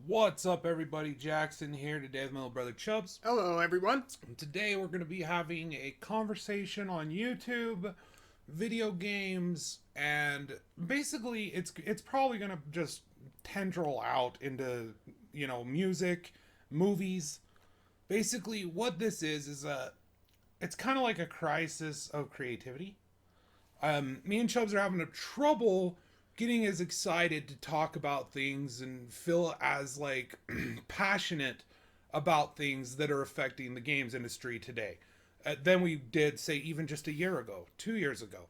What's up, everybody? Jackson here today with my little brother Chubbz. Hello, everyone. And today we're going to be having a conversation on YouTube, video games, and basically it's probably going to just tendril out into, music, movies. Basically, what this is it's kind of like a crisis of creativity. Me and Chubbs are having a trouble getting as excited to talk about things and feel as passionate about things that are affecting the games industry today than we did, say, even just a year ago, 2 years ago.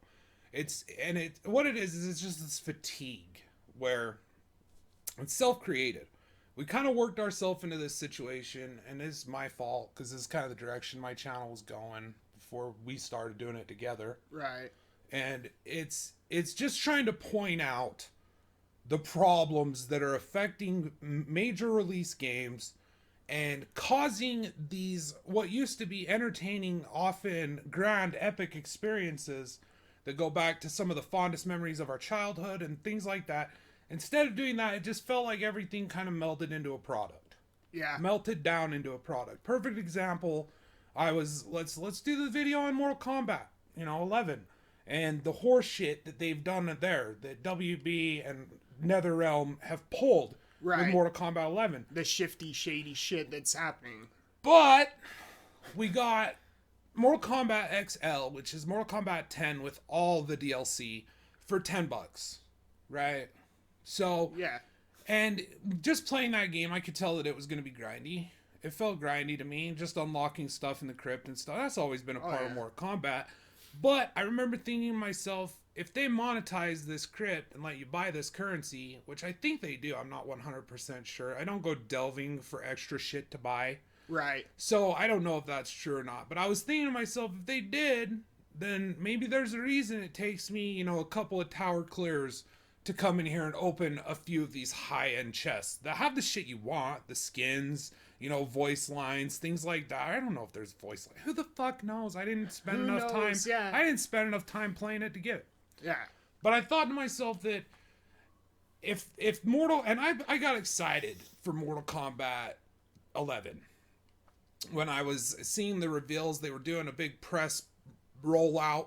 What it is it's just this fatigue where it's self-created. We kind of worked ourselves into this situation, and it's my fault because this is kind of the direction my channel was going before we started doing it together. Right. And it's just trying to point out the problems that are affecting major release games and causing these what used to be entertaining, often grand epic experiences that go back to some of the fondest memories of our childhood and things like that. Instead of doing that, it just felt like everything kind of melted into a product. Yeah. Melted down into a product. Perfect example, let's do the video on Mortal Kombat, 11. And the horse shit that they've done there, that WB and NetherRealm have pulled with Mortal Kombat 11. The shifty, shady shit that's happening. But we got Mortal Kombat XL, which is Mortal Kombat 10 with all the DLC for $10, right? So, yeah. And just playing that game, I could tell that it was going to be grindy. It felt grindy to me, just unlocking stuff in the crypt and stuff. That's always been a part of Mortal Kombat. But I remember thinking to myself, if they monetize this crypt and let you buy this currency, which I think they do, I'm not 100% sure. I don't go delving for extra shit to buy. Right. So I don't know if that's true or not. But I was thinking to myself, if they did, then maybe there's a reason it takes me, a couple of tower clears to come in here and open a few of these high-end chests that have the shit you want, the skins, voice lines, things like that. I don't know if there's voice lines. Who the fuck knows? I didn't spend enough time. Yeah. I didn't spend enough time playing it to get it. Yeah. But I thought to myself that if Mortal, and I got excited for Mortal Kombat 11 when I was seeing the reveals. They were doing a big press rollout.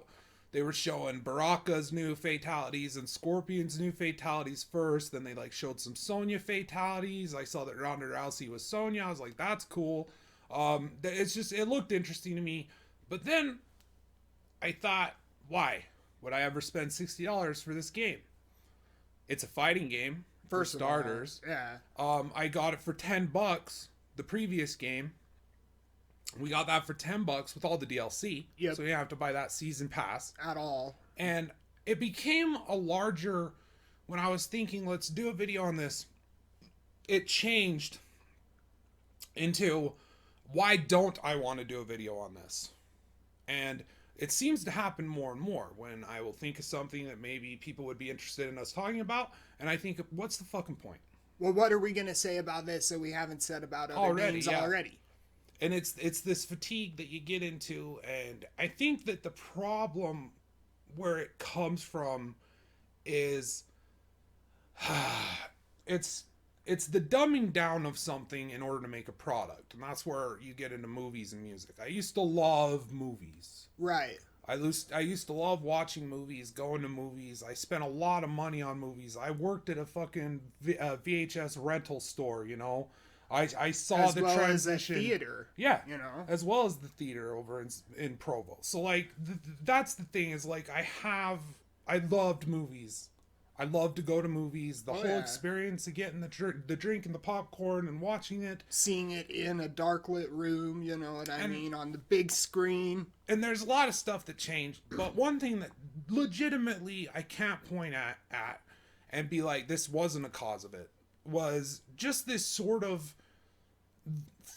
They were showing Baraka's new fatalities and Scorpion's new fatalities first. Then they showed some Sonya fatalities. I saw that Ronda Rousey was Sonya. I was like, that's cool. It looked interesting to me. But then I thought, why would I ever spend $60 for this game? It's a fighting game for starters. Yeah. I got it for $10, the previous game. We got that for $10 with all the DLC. Yep. So you have to buy that season pass. At all. And it became a larger, when I was thinking, let's do a video on this, it changed into, why don't I want to do a video on this? And it seems to happen more and more when I will think of something that maybe people would be interested in us talking about. And I think, what's the fucking point? Well, what are we going to say about this that we haven't said about other games already? And it's this fatigue that you get into, and I think that the problem where it comes from is it's the dumbing down of something in order to make a product, and that's where you get into movies and music. I used to love movies. Right. I used to love watching movies, going to movies. I spent a lot of money on movies. I worked at a fucking VHS rental store, I saw as the well transition. As a theater. Yeah. As well as the theater over in Provo. So that's the thing is I loved movies. I loved to go to movies. The whole experience of getting the drink and the popcorn and watching it. Seeing it in a dark lit room, you know what I mean, on the big screen. And there's a lot of stuff that changed. But one thing that legitimately I can't point at and be like, this wasn't a cause of it, was just this sort of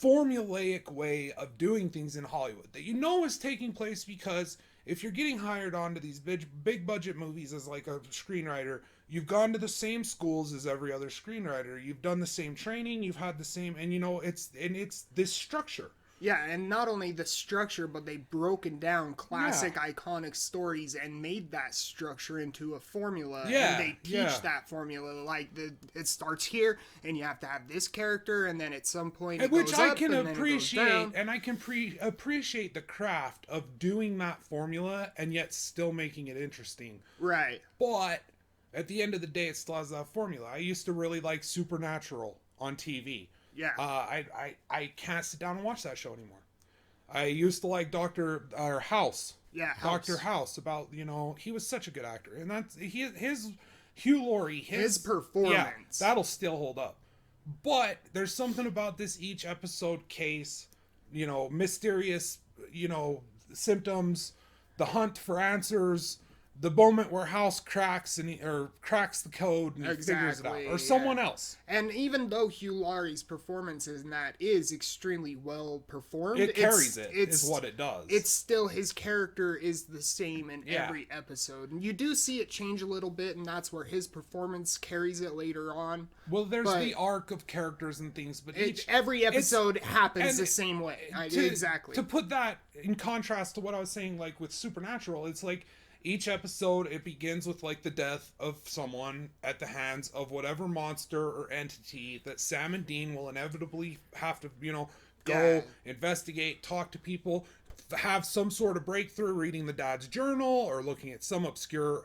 formulaic way of doing things in Hollywood that is taking place, because if you're getting hired onto these big budget movies as a screenwriter, you've gone to the same schools as every other screenwriter, you've done the same training, you've had the same, and it's this structure. Yeah, and not only the structure, but they've broken down classic, iconic stories and made that structure into a formula. Yeah, And they teach that formula. Like, it starts here, and you have to have this character, and then at some point it which goes I up, can and then appreciate, it goes down. and I can appreciate the craft of doing that formula and yet still making it interesting. Right. But at the end of the day, it still has that formula. I used to really like Supernatural on TV. Yeah. I can't sit down and watch that show anymore. I used to like House. Yeah, Dr. House, about, he was such a good actor. And that's his Hugh Laurie, his performance. Yeah, that'll still hold up. But there's something about this each episode case, mysterious, symptoms, the hunt for answers, the moment where House cracks cracks the code and he figures it out, or someone else. And even though Hugh Laurie's performance in that is extremely well performed, it carries it. Is what it does. It's still, his character is the same in every episode, and you do see it change a little bit, and that's where his performance carries it later on. Well, there's the arc of characters and things, but every episode happens the same way. Exactly. To put that in contrast to what I was saying, like with Supernatural, it's like, each episode, it begins with, like, the death of someone at the hands of whatever monster or entity that Sam and Dean will inevitably have to, go investigate, talk to people, have some sort of breakthrough, reading the dad's journal or looking at some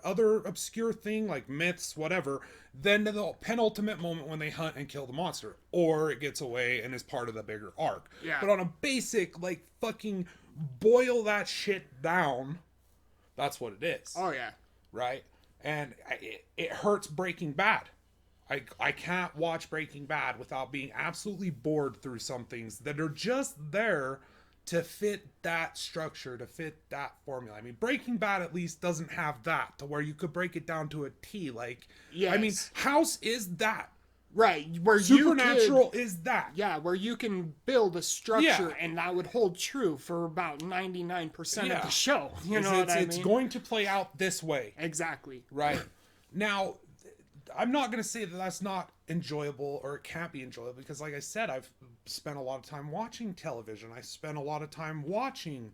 other obscure thing, like myths, whatever. Then to the penultimate moment when they hunt and kill the monster. Or it gets away and is part of the bigger arc. Yeah. But on a basic, like, fucking boil that shit down, that's what it is. Oh, yeah. Right? And it hurts Breaking Bad. I can't watch Breaking Bad without being absolutely bored through some things that are just there to fit that structure, to fit that formula. I mean, Breaking Bad at least doesn't have that, to where you could break it down to a T. Like, yes. I mean, House is that. Right, where Supernatural is that. Yeah, where you can build a structure and that would hold true for about 99% of the show. You know what I mean? It's going to play out this way. Exactly. Right. Now, I'm not going to say that that's not enjoyable or it can't be enjoyable, because like I said, I've spent a lot of time watching television. I spent a lot of time watching,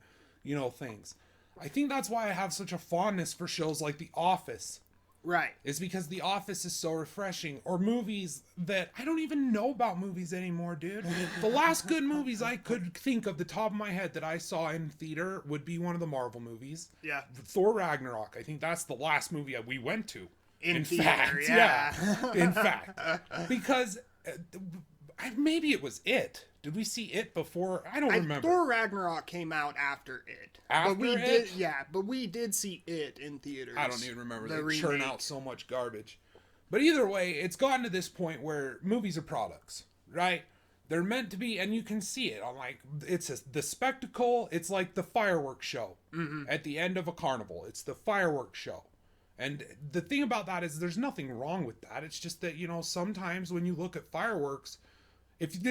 things. I think that's why I have such a fondness for shows like The Office. Right. Is because The Office is so refreshing. Or movies that I don't even know about movies anymore, dude. The last good movies I could think of the top of my head that I saw in theater would be one of the Marvel movies. Yeah. Thor Ragnarok. I think that's the last movie we went to. In theater, fact, yeah. In fact. Because maybe it was It. Did we see It before? I don't remember. Thor Ragnarok came out after It. But we did see It in theaters. I don't even remember. They churn out so much garbage. But either way, it's gotten to this point where movies are products, right? They're meant to be, and you can see it. I'm like, the spectacle. It's like the fireworks show at the end of a carnival. It's the fireworks show. And the thing about that is there's nothing wrong with that. It's just that, sometimes when you look at fireworks, if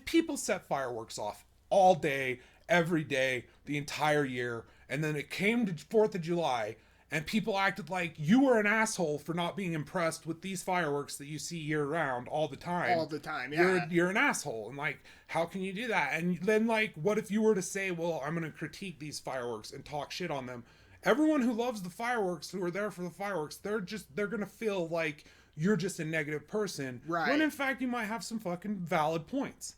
people set fireworks off all day, every day, the entire year, and then it came to 4th of July, and people acted like you were an asshole for not being impressed with these fireworks that you see year round all the time. All the time, yeah. You're an asshole. And like, how can you do that? And then like, what if you were to say, well, I'm going to critique these fireworks and talk shit on them? Everyone who loves the fireworks, who are there for the fireworks, they're going to feel like you're just a negative person. Right. When in fact, you might have some fucking valid points.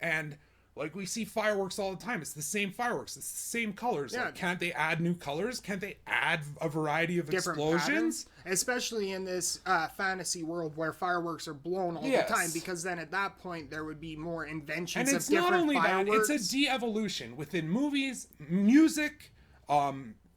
And like, we see fireworks all the time. It's the same fireworks. It's the same colors. Yeah. Like, can't they add new colors? Can't they add a variety of different explosions? Patterns? Especially in this fantasy world where fireworks are blown all the time, because then at that point there would be more inventions of different fireworks. And it's not only that, it's a de-evolution within movies, music,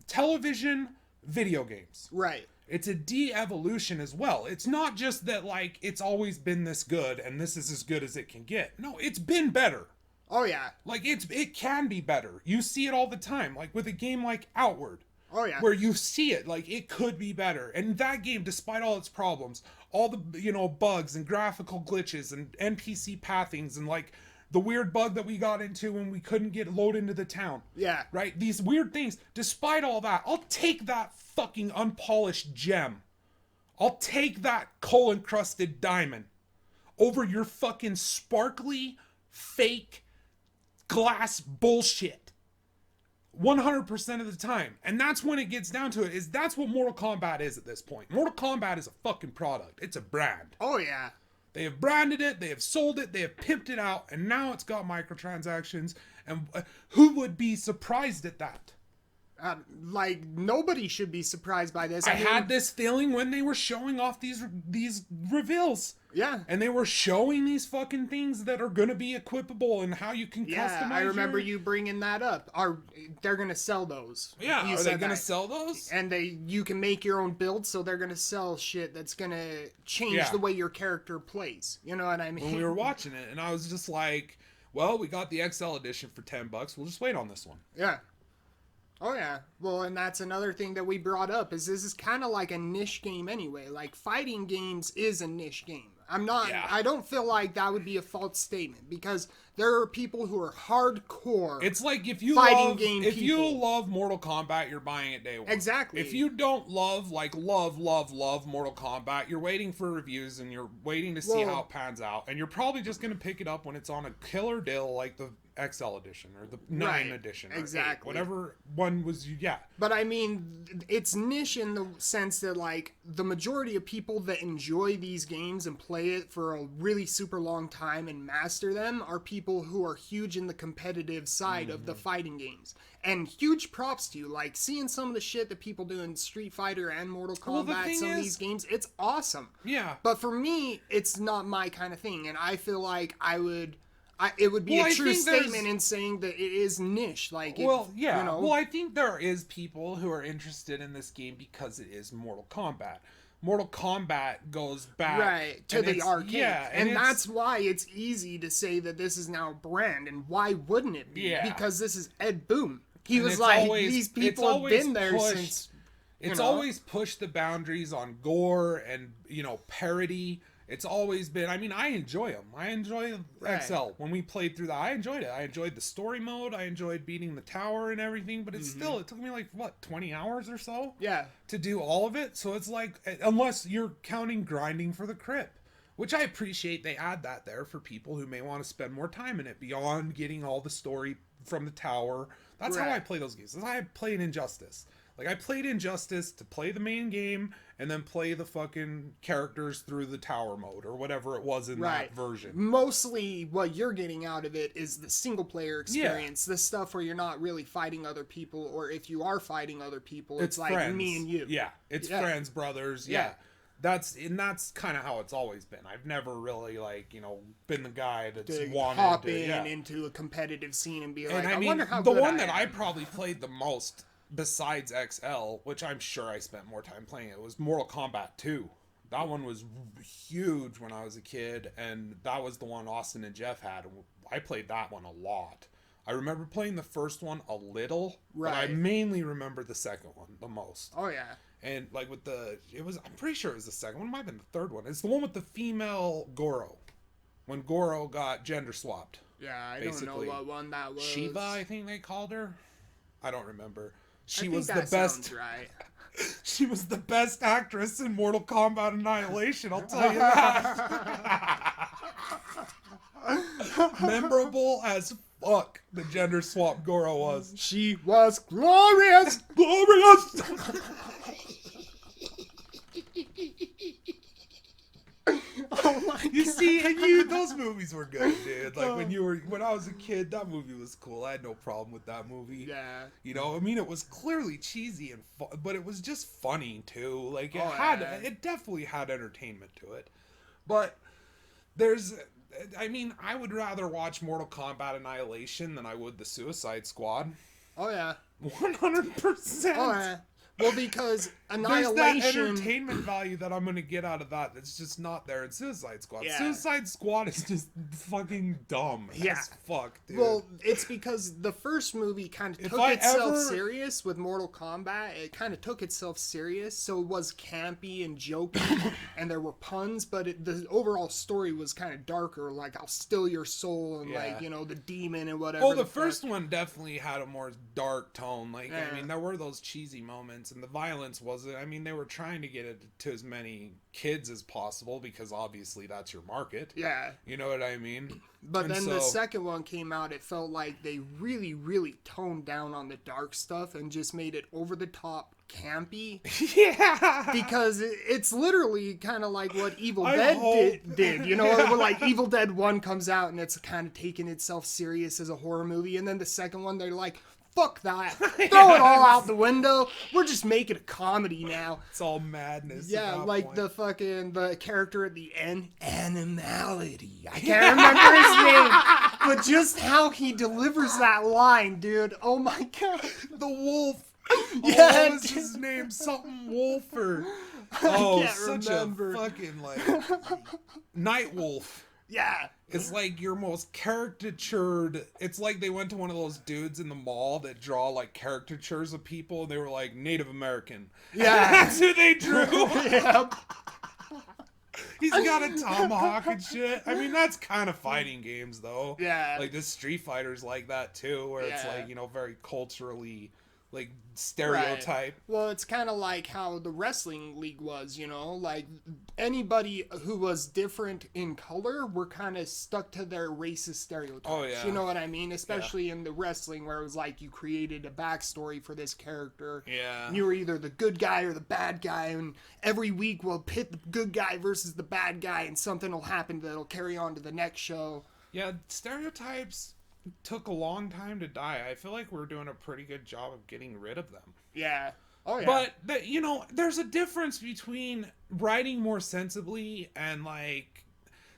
television, video games. Right. It's a de-evolution as well. It's not just that, like, it's always been this good and this is as good as it can get. No, it's been better. Oh, yeah. Like, it can be better. You see it all the time. Like, with a game like Outward. Oh, yeah. Where you see it, like, it could be better. And that game, despite all its problems, all the, bugs and graphical glitches and NPC pathings and, like, the weird bug that we got into when we couldn't get load into the town. Yeah. Right? These weird things. Despite all that, I'll take that fucking unpolished gem. I'll take that coal-encrusted diamond over your fucking sparkly fake glass bullshit 100% of the time. And that's when it gets down to it, is that's what Mortal Kombat is at this point. Mortal Kombat is a fucking product. It's a brand. Oh yeah. They have branded it, they have sold it, they have pimped it out, and now it's got microtransactions. And who would be surprised at that? Like, nobody should be surprised by this. I had this feeling when they were showing off these reveals. Yeah. And they were showing these fucking things that are going to be equipable and how you can customize. Yeah, I remember you bringing that up. They're going to sell those. Yeah, are they going to sell those? And you can make your own build, so they're going to sell shit that's going to change the way your character plays. You know what I mean? When we were watching it, and I was just like, well, we got the XL edition for $10. We'll just wait on this one. Yeah. Oh yeah. Well, and that's another thing that we brought up, is this is kind of like a niche game anyway. Like, fighting games is a niche game. I don't feel like that would be a false statement, because there are people who are hardcore. It's like if you love Mortal Kombat, you're buying it day one. Exactly. If you don't love Mortal Kombat, you're waiting for reviews and you're waiting to see how it pans out, and you're probably just going to pick it up when it's on a killer deal like the XL edition or the 9 edition or exactly 8, whatever one was. But I mean, it's niche in the sense that, like, the majority of people that enjoy these games and play it for a really super long time and master them are people who are huge in the competitive side of the fighting games. And huge props to you. Like, seeing some of the shit that people do in Street Fighter and Mortal Kombat, of these games, it's awesome. Yeah. But for me, it's not my kind of thing, and I feel like it would be a true statement in saying that it is niche. Like, Well, I think there is people who are interested in this game because it is Mortal Kombat. Mortal Kombat goes back to the arcade. Yeah, and that's why it's easy to say that this is now a brand. And why wouldn't it be? Yeah. Because this is Ed Boon. He was like, these people have been there since. It's always pushed the boundaries on gore and, parody. It's always been, I enjoy them. I enjoy XL. When we played through that, I enjoyed it. I enjoyed the story mode. I enjoyed beating the tower and everything, but it took me 20 hours or so? Yeah. To do all of it. So it's like, unless you're counting grinding for the crypt, which I appreciate they add that there for people who may want to spend more time in it beyond getting all the story from the tower. That's how I play those games. That's how I played Injustice. Like, I played Injustice to play the main game and then play the fucking characters through the tower mode or whatever it was in that version. Mostly what you're getting out of it is the single player experience. The stuff where you're not really fighting other people, or if you are fighting other people, it's like friends. Me and you. Yeah. It's friends, brothers. Yeah. That's kind of how it's always been. I've never really, been the guy that's wanted hop into a competitive scene and be like, I wonder how the good one that I probably played the most besides XL, which I'm sure I spent more time playing, it was Mortal Kombat 2. That one was huge when I was a kid, and that was the one Austin and Jeff had. I played that one a lot. I remember playing the first one a little, but I mainly remember the second one the most. Oh yeah. And I'm pretty sure it was the second one. It might have been the third one. It's the one with the female Goro. When Goro got gender swapped. Yeah, I don't know what one that was. Shiva, I think they called her. I don't remember. She was the best. Right. She was the best actress in Mortal Kombat Annihilation, I'll tell you that. Memorable as fuck, the gender swap Goro was. She was glorious! Glorious! Oh my God. You see, and those movies were good, dude. Like when I was a kid, that movie was cool. I had no problem with that movie. Yeah. It was clearly cheesy and but it was just funny too. Like it definitely had entertainment to it. But I would rather watch Mortal Kombat Annihilation than I would the Suicide Squad. Oh yeah. 100%. Oh yeah. Well, because Annihilation... There's that entertainment value that I'm going to get out of that that's just not there in Suicide Squad. Yeah. Suicide Squad is just fucking dumb as fuck, dude. Well, it's because the first movie kind of took itself serious with Mortal Kombat. It kind of took itself serious, so it was campy and jokey, and there were puns, but the overall story was kind of darker, like, I'll steal your soul, and the demon and whatever. Oh, the first one definitely had a more dark tone. There were those cheesy moments, and the violence wasn't. I mean, they were trying to get it to as many kids as possible because obviously that's your market. Yeah. You know what I mean? But then the second one came out, it felt like they really, really toned down on the dark stuff and just made it over the top campy. Yeah. Because it's literally kind of like what Evil Dead did. You know, like Evil Dead 1 comes out and it's kind of taking itself serious as a horror movie. And then the second one, they're like, fuck that. Throw it all out the window. We're just making a comedy now. It's all madness. Yeah, like the character at the end, Animality. I can't remember his name. But just how he delivers that line, dude. Oh my god. The wolf. Yeah. What was his name? Something Wolfer. Oh, such remember. A fucking Night Wolf. Yeah. It's like your most caricatured. It's like they went to one of those dudes in the mall that draw like caricatures of people. And they were like Native American. Yeah. And that's who they drew. Yep. He's got a tomahawk and shit. I mean, that's kind of fighting games though. Yeah. Like this Street Fighter's like that too, where it's like, you know, very culturally like stereotype. Right. Well, it's kind of like how the wrestling league was, you know, like anybody who was different in color were kind of stuck to their racist stereotypes. Oh, yeah. You know what I mean? Especially in the wrestling where it was like you created a backstory for this character. Yeah. You were either the good guy or the bad guy, and every week we'll pit the good guy versus the bad guy, and something will happen that'll carry on to the next show. Yeah, stereotypes took a long time to die. I feel like we're doing a pretty good job of getting rid of them. Yeah. Oh, yeah. But, you know, there's a difference between writing more sensibly and, like...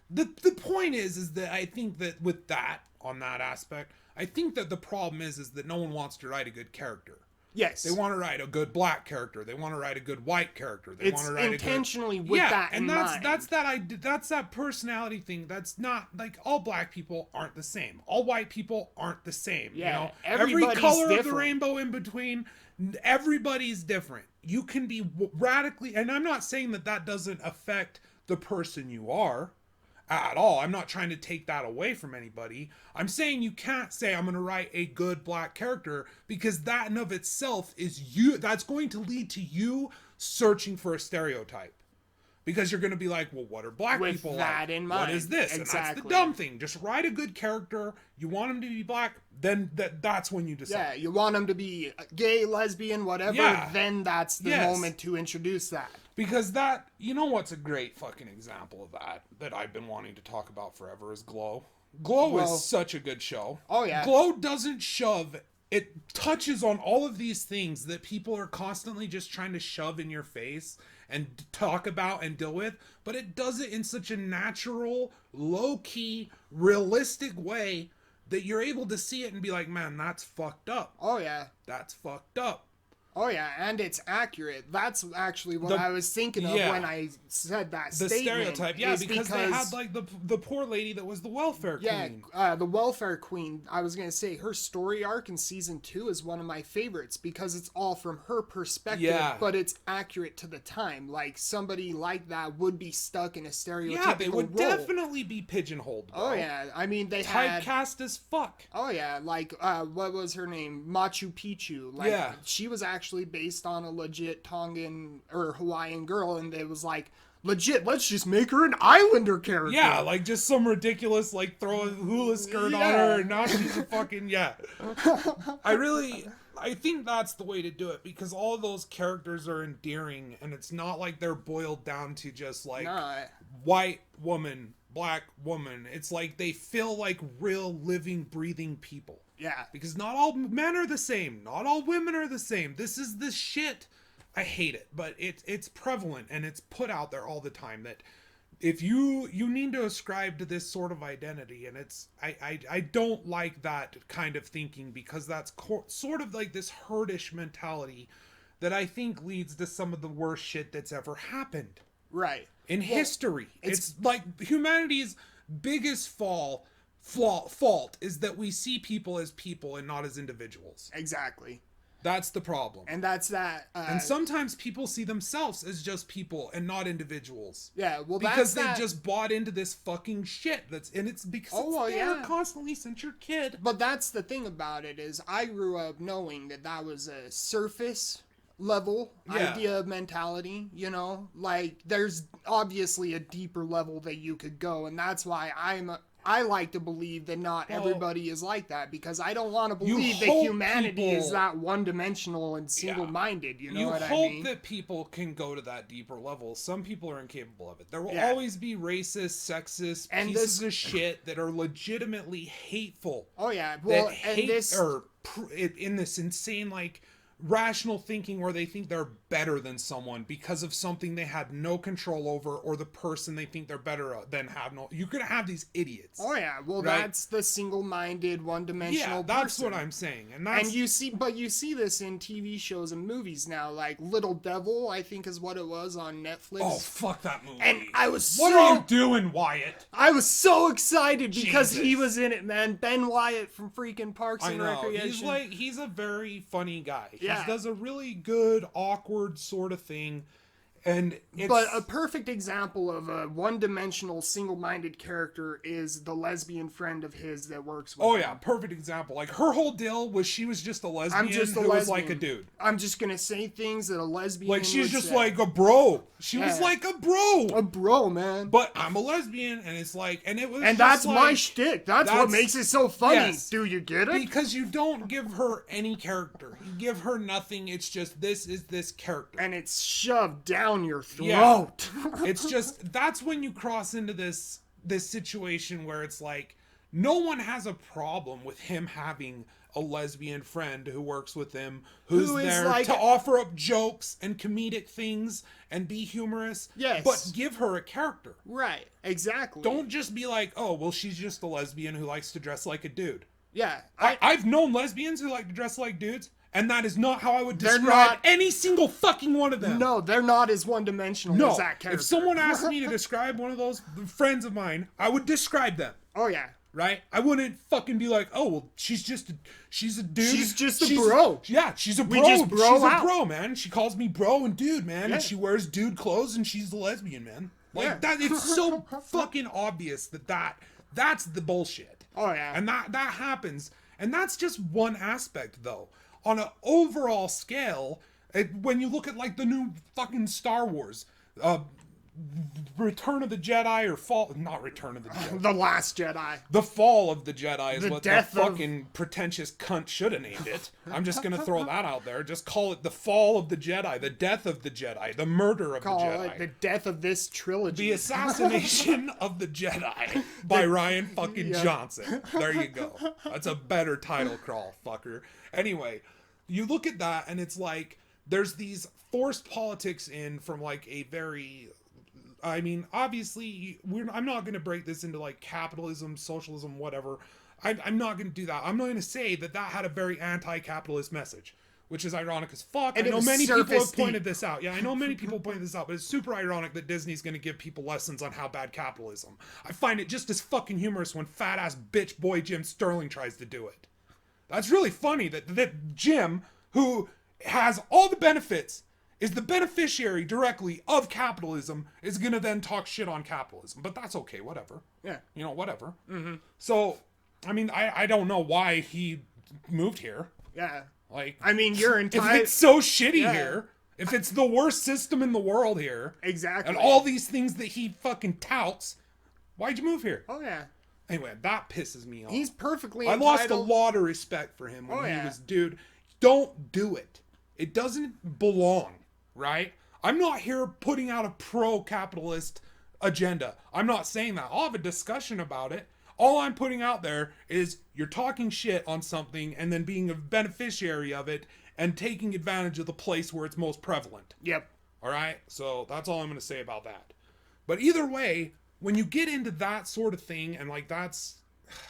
The point is that I think that with that, on that aspect, I think that the problem is that no one wants to write a good character. Yes. They want to write a good black character. They want to write a good white character. They want to write intentionally with that in mind. That's that personality thing. That's not like all black people aren't the same. All white people aren't the same. Yeah, you know, every color different. of the rainbow in between. Everybody's different. You can be radically, and I'm not saying that doesn't affect the person you are at all. I'm not trying to take that away from anybody. I'm saying you can't say I'm going to write a good black character because that in of itself is you. That's going to lead to you searching for a stereotype. Because you're going to be like, well, what are black with people that like? In mind. What is this? Exactly. And that's the dumb thing. Just write a good character. You want him to be black, then that's when you decide. Yeah, you want him to be gay, lesbian, whatever, then that's the moment to introduce that. Because that, you know what's a great fucking example of that I've been wanting to talk about forever is Glow. Glow is such a good show. Oh, yeah. Glow doesn't shove. It touches on all of these things that people are constantly just trying to shove in your face and talk about and deal with, but it does it in such a natural, low-key, realistic way that you're able to see it and be like, man, that's fucked up. Oh, yeah. That's fucked up. Oh, yeah, and it's accurate. That's actually what I was thinking of when I said that statement. The stereotype, because they had, like, the poor lady that was the welfare queen. Yeah, the welfare queen. I was going to say, her story arc in Season 2 is one of my favorites because it's all from her perspective, but it's accurate to the time. Like, somebody like that would be stuck in a stereotypical role. Yeah, they would definitely be pigeonholed, bro. Oh, yeah. I mean, they typecast as fuck. Oh, yeah. Like, what was her name? Machu Picchu. Like, she was actually based on a legit Tongan or Hawaiian girl, and it was like, legit, let's just make her an Islander character. Yeah, like just some ridiculous, like throw a hula skirt on her, and now she's a fucking, I think that's the way to do it, because all of those characters are endearing, and it's not like they're boiled down to just like white woman, black woman. It's like they feel like real living, breathing people. Yeah. Because not all men are the same. Not all women are the same. This is the shit. I hate it, but it's prevalent and it's put out there all the time that if you need to ascribe to this sort of identity, and it's I don't like that kind of thinking, because that's sort of like this herdish mentality that I think leads to some of the worst shit that's ever happened. Right. In history. It's like humanity's biggest fault is that we see people as people and not as individuals. Exactly. That's the problem. And that's that. And sometimes people see themselves as just people and not individuals. Yeah, well, because they've just bought into this fucking shit. It's because it's there constantly since you're a kid. But that's the thing about it, is I grew up knowing that was a surface level idea of mentality, you know, like there's obviously a deeper level that you could go, and that's why I like to believe that not everybody is like that, because I don't want to believe that humanity is that one-dimensional and single-minded, you know what I mean? You hope that people can go to that deeper level. Some people are incapable of it. There will always be racist, sexist, and pieces of shit that are legitimately hateful. Oh, yeah. Well, and in this insane, like, rational thinking where they think they're better than someone because of something they had no control over, or the person they think they're better than have no. You're gonna have these idiots. Oh yeah, well that's the single-minded, one-dimensional. Yeah, that's what I'm saying, and you see this in TV shows and movies now, like Little Devil, I think is what it was on Netflix. Oh fuck that movie! And I was what are you doing, Wyatt? I was so excited because he was in it, man. Ben Wyatt from freaking Parks and Recreation. He's a very funny guy. Yeah. He does a really good, awkward sort of thing. But a perfect example of a one-dimensional, single-minded character is the lesbian friend of his that works with him. Yeah, perfect example. Like, her whole deal was she was just a lesbian was like a dude. I'm just gonna say things that a lesbian like, she's just say. Like a bro. She was like a bro. A bro, man. But I'm a lesbian, and it's like, and it was and that's like, my shtick. That's what makes it so funny. Yes, do you get it? Because you don't give her any character. You give her nothing. It's just, this is this character. And it's shoved down your throat. Yeah. It's just, that's when you cross into this situation where it's like, no one has a problem with him having a lesbian friend who works with him, who's there like, to offer up jokes and comedic things and be humorous. Yes. But give her a character. Right. Exactly. Don't just be like, oh, well, she's just a lesbian who likes to dress like a dude. Yeah. I've known lesbians who like to dress like dudes. And that is not how I would describe any single fucking one of them. No, they're not as one-dimensional as that character. If someone asked me to describe one of those friends of mine, I would describe them. Oh, yeah. Right? I wouldn't fucking be like, oh, well, she's a dude. She's just a bro. Yeah, she's a bro. We just bro she's out. A bro, man. She calls me bro and dude, man. Yeah. And she wears dude clothes and she's a lesbian, man. Like, that, it's so fucking obvious that's the bullshit. Oh, yeah. And that happens. And that's just one aspect, though. On an overall scale, when you look at like the new fucking Star Wars, Return of the Jedi not Return of the Jedi. The Last Jedi. The Fall of the Jedi is what the fucking pretentious cunt should have named it. I'm just going to throw that out there. Just call it the Fall of the Jedi, the death of the Jedi, the murder of the Jedi. Call it the death of this trilogy. The assassination of the Jedi by Ryan fucking Johnson. There you go. That's a better title crawl, fucker. Anyway, you look at that and it's like, there's these forced politics from like a very... I mean, obviously, I'm not going to break this into like capitalism, socialism, whatever. I'm not going to do that. I'm not going to say that had a very anti-capitalist message, which is ironic as fuck. And I know many people have pointed this out. Yeah, I know many people pointed this out, but it's super ironic that Disney's going to give people lessons on how bad capitalism. I find it just as fucking humorous when fat-ass bitch boy Jim Sterling tries to do it. That's really funny that Jim, who has all the benefits, is the beneficiary directly of capitalism, is gonna then talk shit on capitalism. But that's okay, whatever. Yeah. You know, whatever. Mm-hmm. So, I mean, I don't know why he moved here. Yeah. Like, I mean, you're entitled... If it's so shitty here, if it's the worst system in the world here... Exactly. And all these things that he fucking touts, why'd you move here? Oh, yeah. Anyway, that pisses me off. He's perfectly entitled. I lost a lot of respect for him when he was... Dude, don't do it. It doesn't belong. Right? I'm not here putting out a pro-capitalist agenda. I'm not saying that. I'll have a discussion about it. All I'm putting out there is you're talking shit on something and then being a beneficiary of it and taking advantage of the place where it's most prevalent. Yep. All right? So that's all I'm going to say about that. But either way, when you get into that sort of thing and like that's...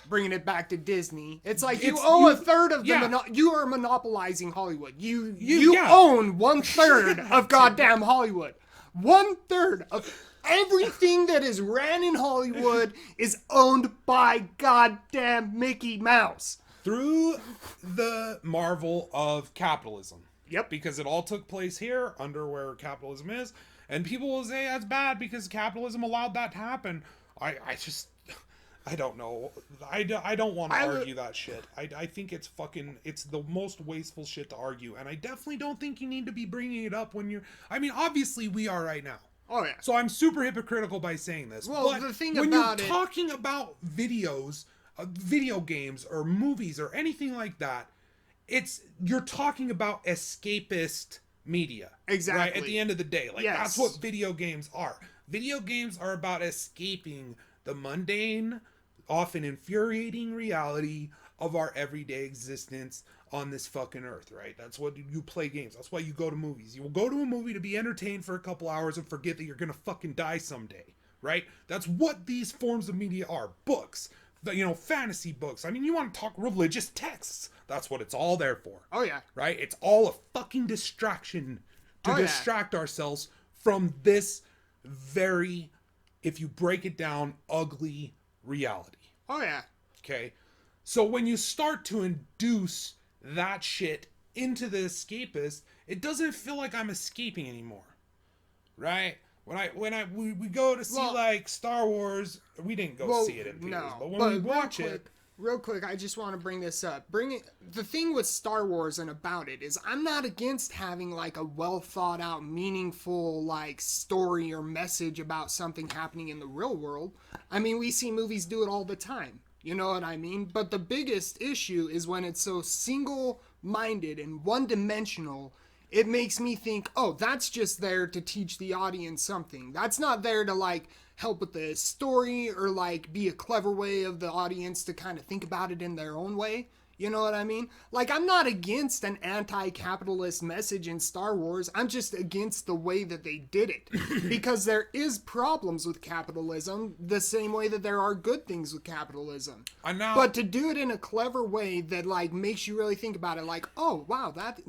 Bringing it back to Disney, it's like you owe a third of the you are monopolizing Hollywood. You own 1/3 of goddamn Hollywood. 1/3 of everything that is ran in Hollywood is owned by goddamn Mickey Mouse. Through the marvel of capitalism. Yep. Because it all took place here, under where capitalism is, and people will say that's bad because capitalism allowed that to happen. I just... I don't know. I don't want to argue that shit. I think it's the most wasteful shit to argue. And I definitely don't think you need to be bringing it up when you're... I mean, obviously we are right now. Oh, yeah. So I'm super hypocritical by saying this. Well, but the thing when about you're talking about videos, video games, or movies, or anything like that, you're talking about escapist media. Exactly. Right? At the end of the day. Like, that's what video games are. Video games are about escaping the mundane, often infuriating reality of our everyday existence on this fucking earth, right? That's what you play games. That's why you go to movies. You will go to a movie to be entertained for a couple hours and forget that you're gonna fucking die someday, right? That's what these forms of media are. Books, fantasy books. I mean, you want to talk religious texts. That's what it's all there for. Oh, yeah. Right? It's all a fucking distraction to distract ourselves from this very, if you break it down, ugly reality. Oh, yeah. Okay? So when you start to induce that shit into the escapist, it doesn't feel like I'm escaping anymore. Right? We go to see like Star Wars, we didn't go see it in theaters, but when we watch it... Real quick, I just want to bring this up. The thing with Star Wars and about it is I'm not against having like a well thought out, meaningful like story or message about something happening in the real world. I mean, we see movies do it all the time. You know what I mean? But the biggest issue is when it's so single-minded and one-dimensional, it makes me think, oh, that's just there to teach the audience something. That's not there to like help with the story or like be a clever way of the audience to kind of think about it in their own way. You know what I mean? Like, I'm not against an anti-capitalist message in Star Wars. I'm just against the way that they did it. Because there is problems with capitalism the same way that there are good things with capitalism. But to do it in a clever way that, like, makes you really think about it, like, oh, wow, that,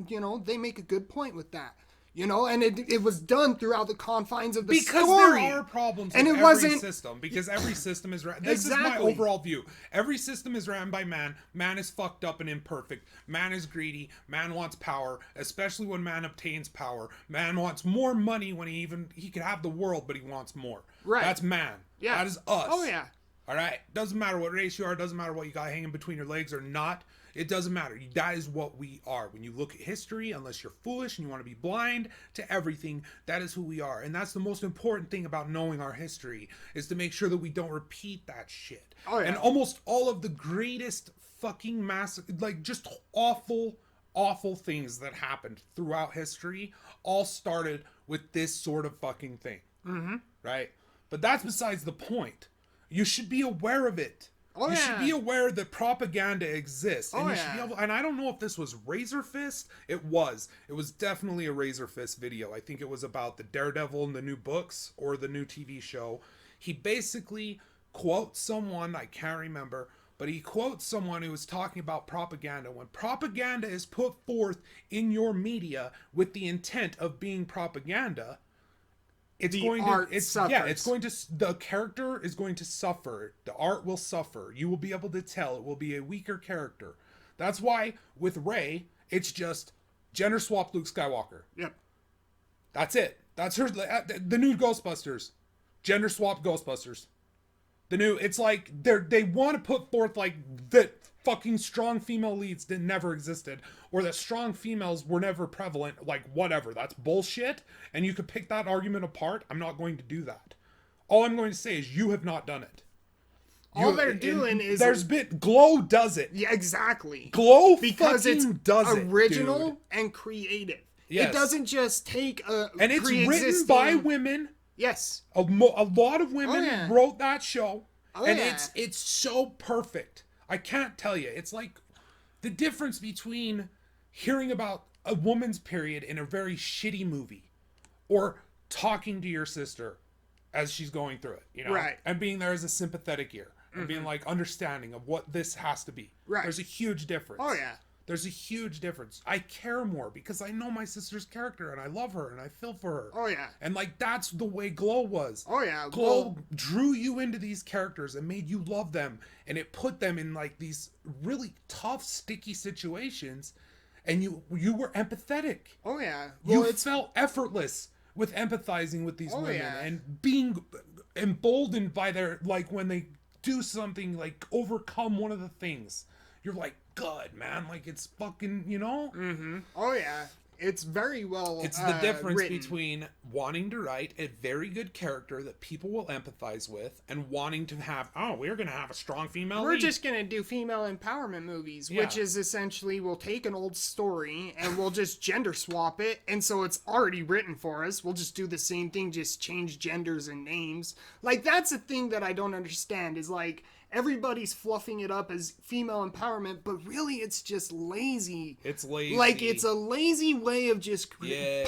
they make a good point with that. And it was done throughout the confines of the story. Because there are problems with every system. Because every system is... This is my overall view. Every system is ran by man. Man is fucked up and imperfect. Man is greedy. Man wants power. Especially when man obtains power. Man wants more money when he could have the world, but he wants more. Right. That's man. Yeah. That is us. Oh, yeah. All right? Doesn't matter what race you are. Doesn't matter what you got hanging between your legs or not. It doesn't matter. That is what we are. When you look at history, unless you're foolish and you want to be blind to everything, that is who we are. And that's the most important thing about knowing our history, is to make sure that we don't repeat that shit. Oh, yeah. And almost all of the greatest fucking just awful, awful things that happened throughout history all started with this sort of fucking thing. Mm-hmm. Right? But that's besides the point. You should be aware of it. You should be aware that propaganda exists. And you should be able, and I don't know if this was Razor Fist. It was. It was definitely a Razor Fist video. I think it was about the Daredevil in the new books or the new TV show. He basically quotes someone, I can't remember, but he quotes someone who was talking about propaganda. When propaganda is put forth in your media with the intent of being propaganda, the character is going to suffer. The art will suffer. You will be able to tell. It will be a weaker character. That's why with Rey, it's just gender swap Luke Skywalker. Yep. That's it. That's her. The new Ghostbusters, gender swap Ghostbusters. It's like they want to put forth like that fucking strong female leads that never existed, or that strong females were never prevalent, like whatever. That's bullshit, and you could pick that argument apart. I'm not going to do that. All I'm going to say is you have not done it. All they're doing is... Glow does it. Yeah, exactly. Glow because fucking it's does it, original dude. And creative. Yes. It doesn't just take a and it's written by women. Yes. A lot of women wrote that show, and it's so perfect. I can't tell you. It's like the difference between hearing about a woman's period in a very shitty movie or talking to your sister as she's going through it, right? And being there as a sympathetic ear and being like understanding of what this has to be. Right. There's a huge difference. Oh, yeah. There's a huge difference. I care more because I know my sister's character and I love her and I feel for her. Oh, yeah. And like, that's the way Glow was. Oh, yeah. Glow drew you into these characters and made you love them. And it put them in like these really tough, sticky situations. And you were empathetic. Oh, yeah. Well, you felt effortless with empathizing with these women and being emboldened by their, like, when they do something, like overcome one of the things, you're like, good, man. Like, it's fucking, you know? Mm-hmm. Oh, yeah. It's very well It's the difference written. between wanting to write a very good character that people will empathize with and wanting to have, we're going to have a strong female We're lead. just going to do female empowerment movies, which is essentially we'll take an old story and we'll just gender swap it. And so it's already written for us. We'll just do the same thing, just change genders and names. Like, that's a thing that I don't understand is like, everybody's fluffing it up as female empowerment, but really it's just lazy. It's lazy. Like, it's a lazy way of just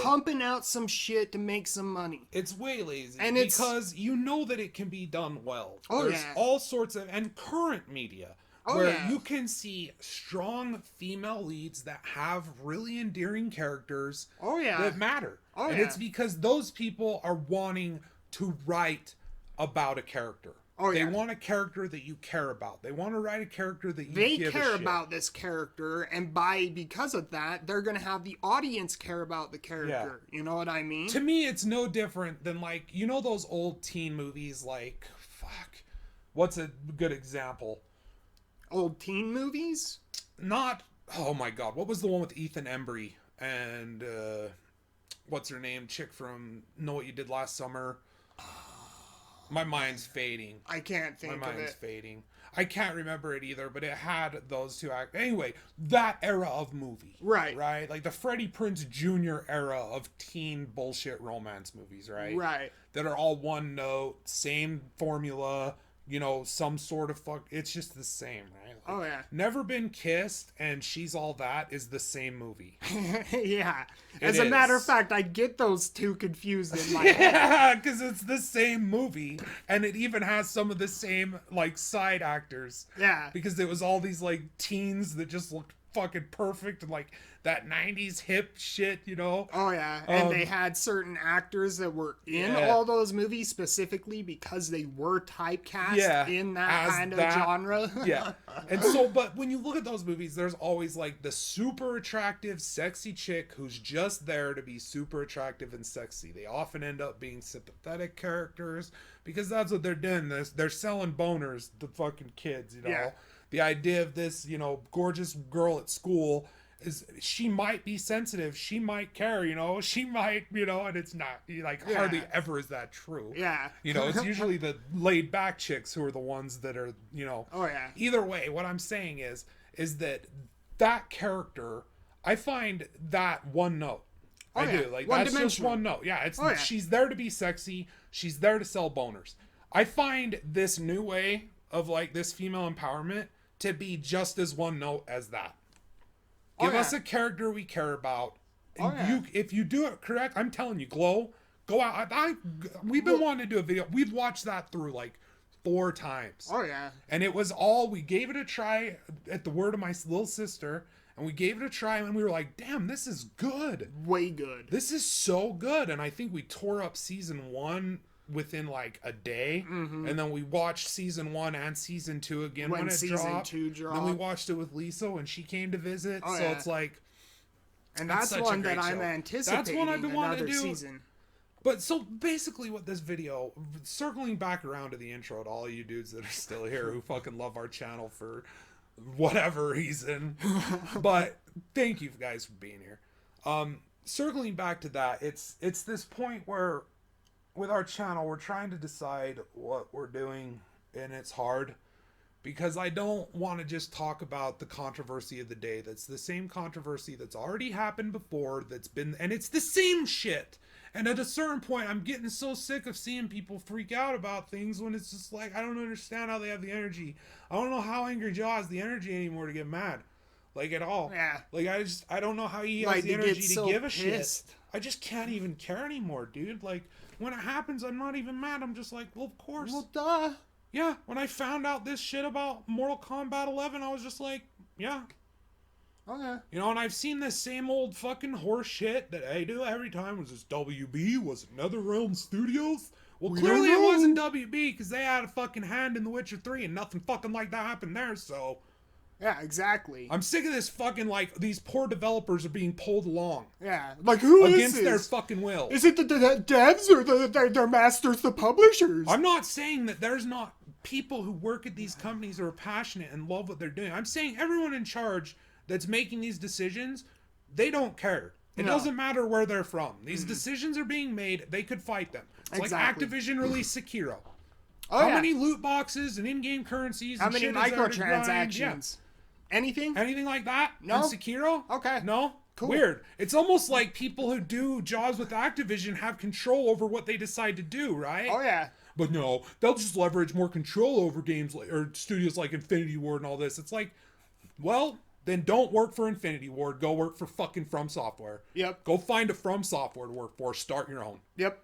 pumping out some shit to make some money. It's way lazy. And because you know that it can be done well. Oh, There's all sorts of, and current media, where you can see strong female leads that have really endearing characters that matter. And it's because those people are wanting to write about a character. They want a character that you care about. They want to write a character that you give a shit. They care about this character, and because of that, they're going to have the audience care about the character. You know what I mean? To me, it's no different than, like, you know those old teen movies, like, what's a good example? Old teen movies? Not, oh my god, what was the one with Ethan Embry and, what's her name? Chick from Know What You Did Last Summer. My mind's fading. I can't think of it. My mind's fading. I can't remember it either, but it had those two act. Anyway, that era of movie. Right. Right? Like the Freddie Prinze Jr. era of teen bullshit romance movies, right? Right. That are all one note, same formula, you know, some sort of it's just the same, right? Like, Never Been Kissed and She's All That is the same movie. Yeah. As a matter of fact, I get those two confused in my head. Yeah, because it's the same movie. And it even has some of the same, like, side actors. Yeah. Because it was all these, like, teens that just looked fucking perfect and, like, that 90s hip shit, you know? Oh, yeah. And they had certain actors that were in all those movies specifically because they were typecast in that kind of genre. Yeah. And so, but when you look at those movies, there's always, like, the super attractive, sexy chick who's just there to be super attractive and sexy. They often end up being sympathetic characters because that's what they're doing. They're selling boners to fucking kids, you know? Yeah. The idea of this, you know, gorgeous girl at school is she might be sensitive, she might care, you know, she might, you know, and it's not, like, hardly ever is that true. Yeah. You know, it's usually the laid back chicks who are the ones that are, you know. Oh, yeah. Either way, what I'm saying is that character, I find that one note. I do. Like, that's just one note. Yeah, it's she's there to be sexy, she's there to sell boners. I find this new way of, like, this female empowerment to be just as one note as that. Give us a character we care about. And if you do it correct, I'm telling you, Glow, go out. We've been wanting to do a video. We've watched that through like 4 times. Oh, yeah. And it was we gave it a try at the word of my little sister. And we gave it a try and we were like, damn, this is good. Way good. This is so good. And I think we tore up season 1 within like a day, and then we watched season 1 and season 2 again when it season 2 dropped. Then we watched it with Lisa when she came to visit. It's like, and that's one that I'm anticipating. That's one I've been wanting to do. Season. But so basically, what this video, circling back around to the intro to all you dudes that are still here who fucking love our channel for whatever reason, but thank you guys for being here. Circling back to that, it's this point where, with our channel, we're trying to decide what we're doing, and it's hard because I don't want to just talk about the controversy of the day. That's the same controversy that's already happened before, and it's the same shit. And at a certain point, I'm getting so sick of seeing people freak out about things when it's just like, I don't understand how they have the energy. I don't know how Angry Joe has the energy anymore to get mad. Like, at all. Yeah. Like, I don't know how he has the energy to give a shit. I just can't even care anymore, dude. Like, when it happens, I'm not even mad. I'm just like, well, of course. Well, duh. Yeah, when I found out this shit about Mortal Kombat 11, I was just like, yeah. Okay. You know, and I've seen this same old fucking horse shit that I do every time. Was this WB? Was it NetherRealm Studios? Well, clearly it wasn't WB because they had a fucking hand in The Witcher 3 and nothing fucking like that happened there, so... Yeah, exactly. I'm sick of this fucking, like, these poor developers are being pulled along. Yeah. Like, who is against this? Their fucking will. Is it the devs or their masters, the publishers? I'm not saying that there's not people who work at these companies are passionate and love what they're doing. I'm saying everyone in charge that's making these decisions, they don't care. It doesn't matter where they're from. These decisions are being made. They could fight them. It's like Activision released Sekiro. How many loot boxes and in-game currencies? How many microtransactions? Anything? Anything like that? No. In Sekiro? Okay. No? Cool. Weird. It's almost like people who do jobs with Activision have control over what they decide to do, right? Oh, yeah. But no, they'll just leverage more control over games or studios like Infinity Ward and all this. It's like, well, then don't work for Infinity Ward. Go work for fucking From Software. Yep. Go find a From Software to work for. Start your own. Yep.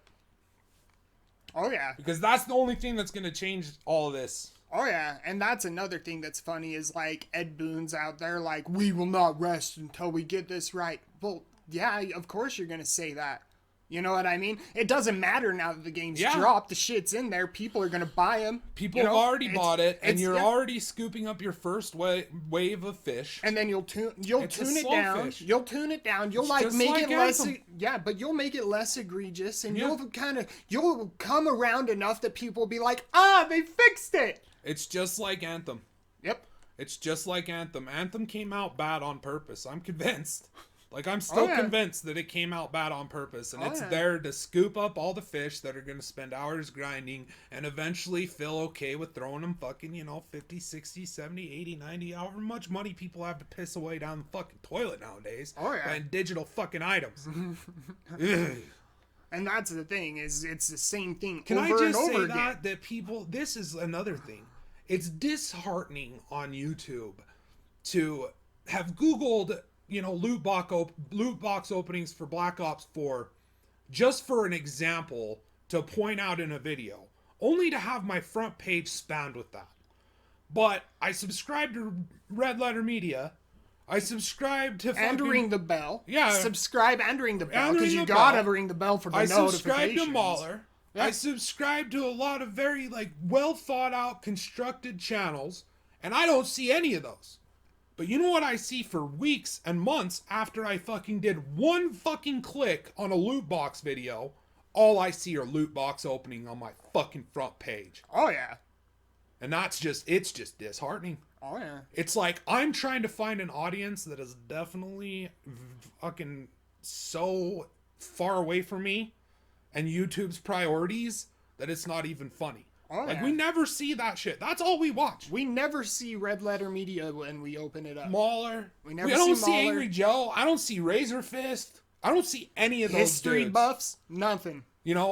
Oh, yeah. Because that's the only thing that's going to change all of this. Oh, yeah. And that's another thing that's funny is, like, Ed Boon's out there like, we will not rest until we get this right. Well, yeah, of course you're going to say that. You know what I mean? It doesn't matter now that the game's dropped. The shit's in there. People are going to buy them. People have already bought it, and you're already scooping up your first wave of fish. And then you'll tune it down. Fish. You'll tune it down. You'll like make it less. Yeah, but you'll make it less egregious, and you'll come around enough that people will be like, they fixed it. It's just like Anthem. Yep. It's just like Anthem. Anthem came out bad on purpose. I'm convinced. Like, I'm still convinced that it came out bad on purpose. And it's there to scoop up all the fish that are going to spend hours grinding and eventually feel okay with throwing them fucking, 50, 60, 70, 80, 90, however much money people have to piss away down the fucking toilet nowadays. Buying digital fucking items. And that's the thing, is it's the same thing Can over I just and over say again. that people, this is another thing. It's disheartening on YouTube to have Googled, loot box openings for Black Ops 4 just for an example to point out in a video, only to have my front page spammed with that. But I subscribe to Red Letter Media. I subscribe to and ring the bell. Yeah. Subscribe and ring the bell, because you gotta ring the bell for the notifications. I subscribe to Mauler. Yeah. I subscribe to a lot of very, well thought out, constructed channels, and I don't see any of those. But you know what I see for weeks and months after I fucking did one fucking click on a loot box video? All I see are loot box opening on my fucking front page. Oh, yeah. And it's just disheartening. Oh, yeah. It's like, I'm trying to find an audience that is definitely fucking so far away from me and YouTube's priorities that it's not even funny. Oh, we never see that shit. That's all we watch. We never see Red Letter Media when we open it up. Mauler. We never don't see Mauler. Angry Joe. I don't see Razor Fist. I don't see any of those History dudes. buffs. Nothing.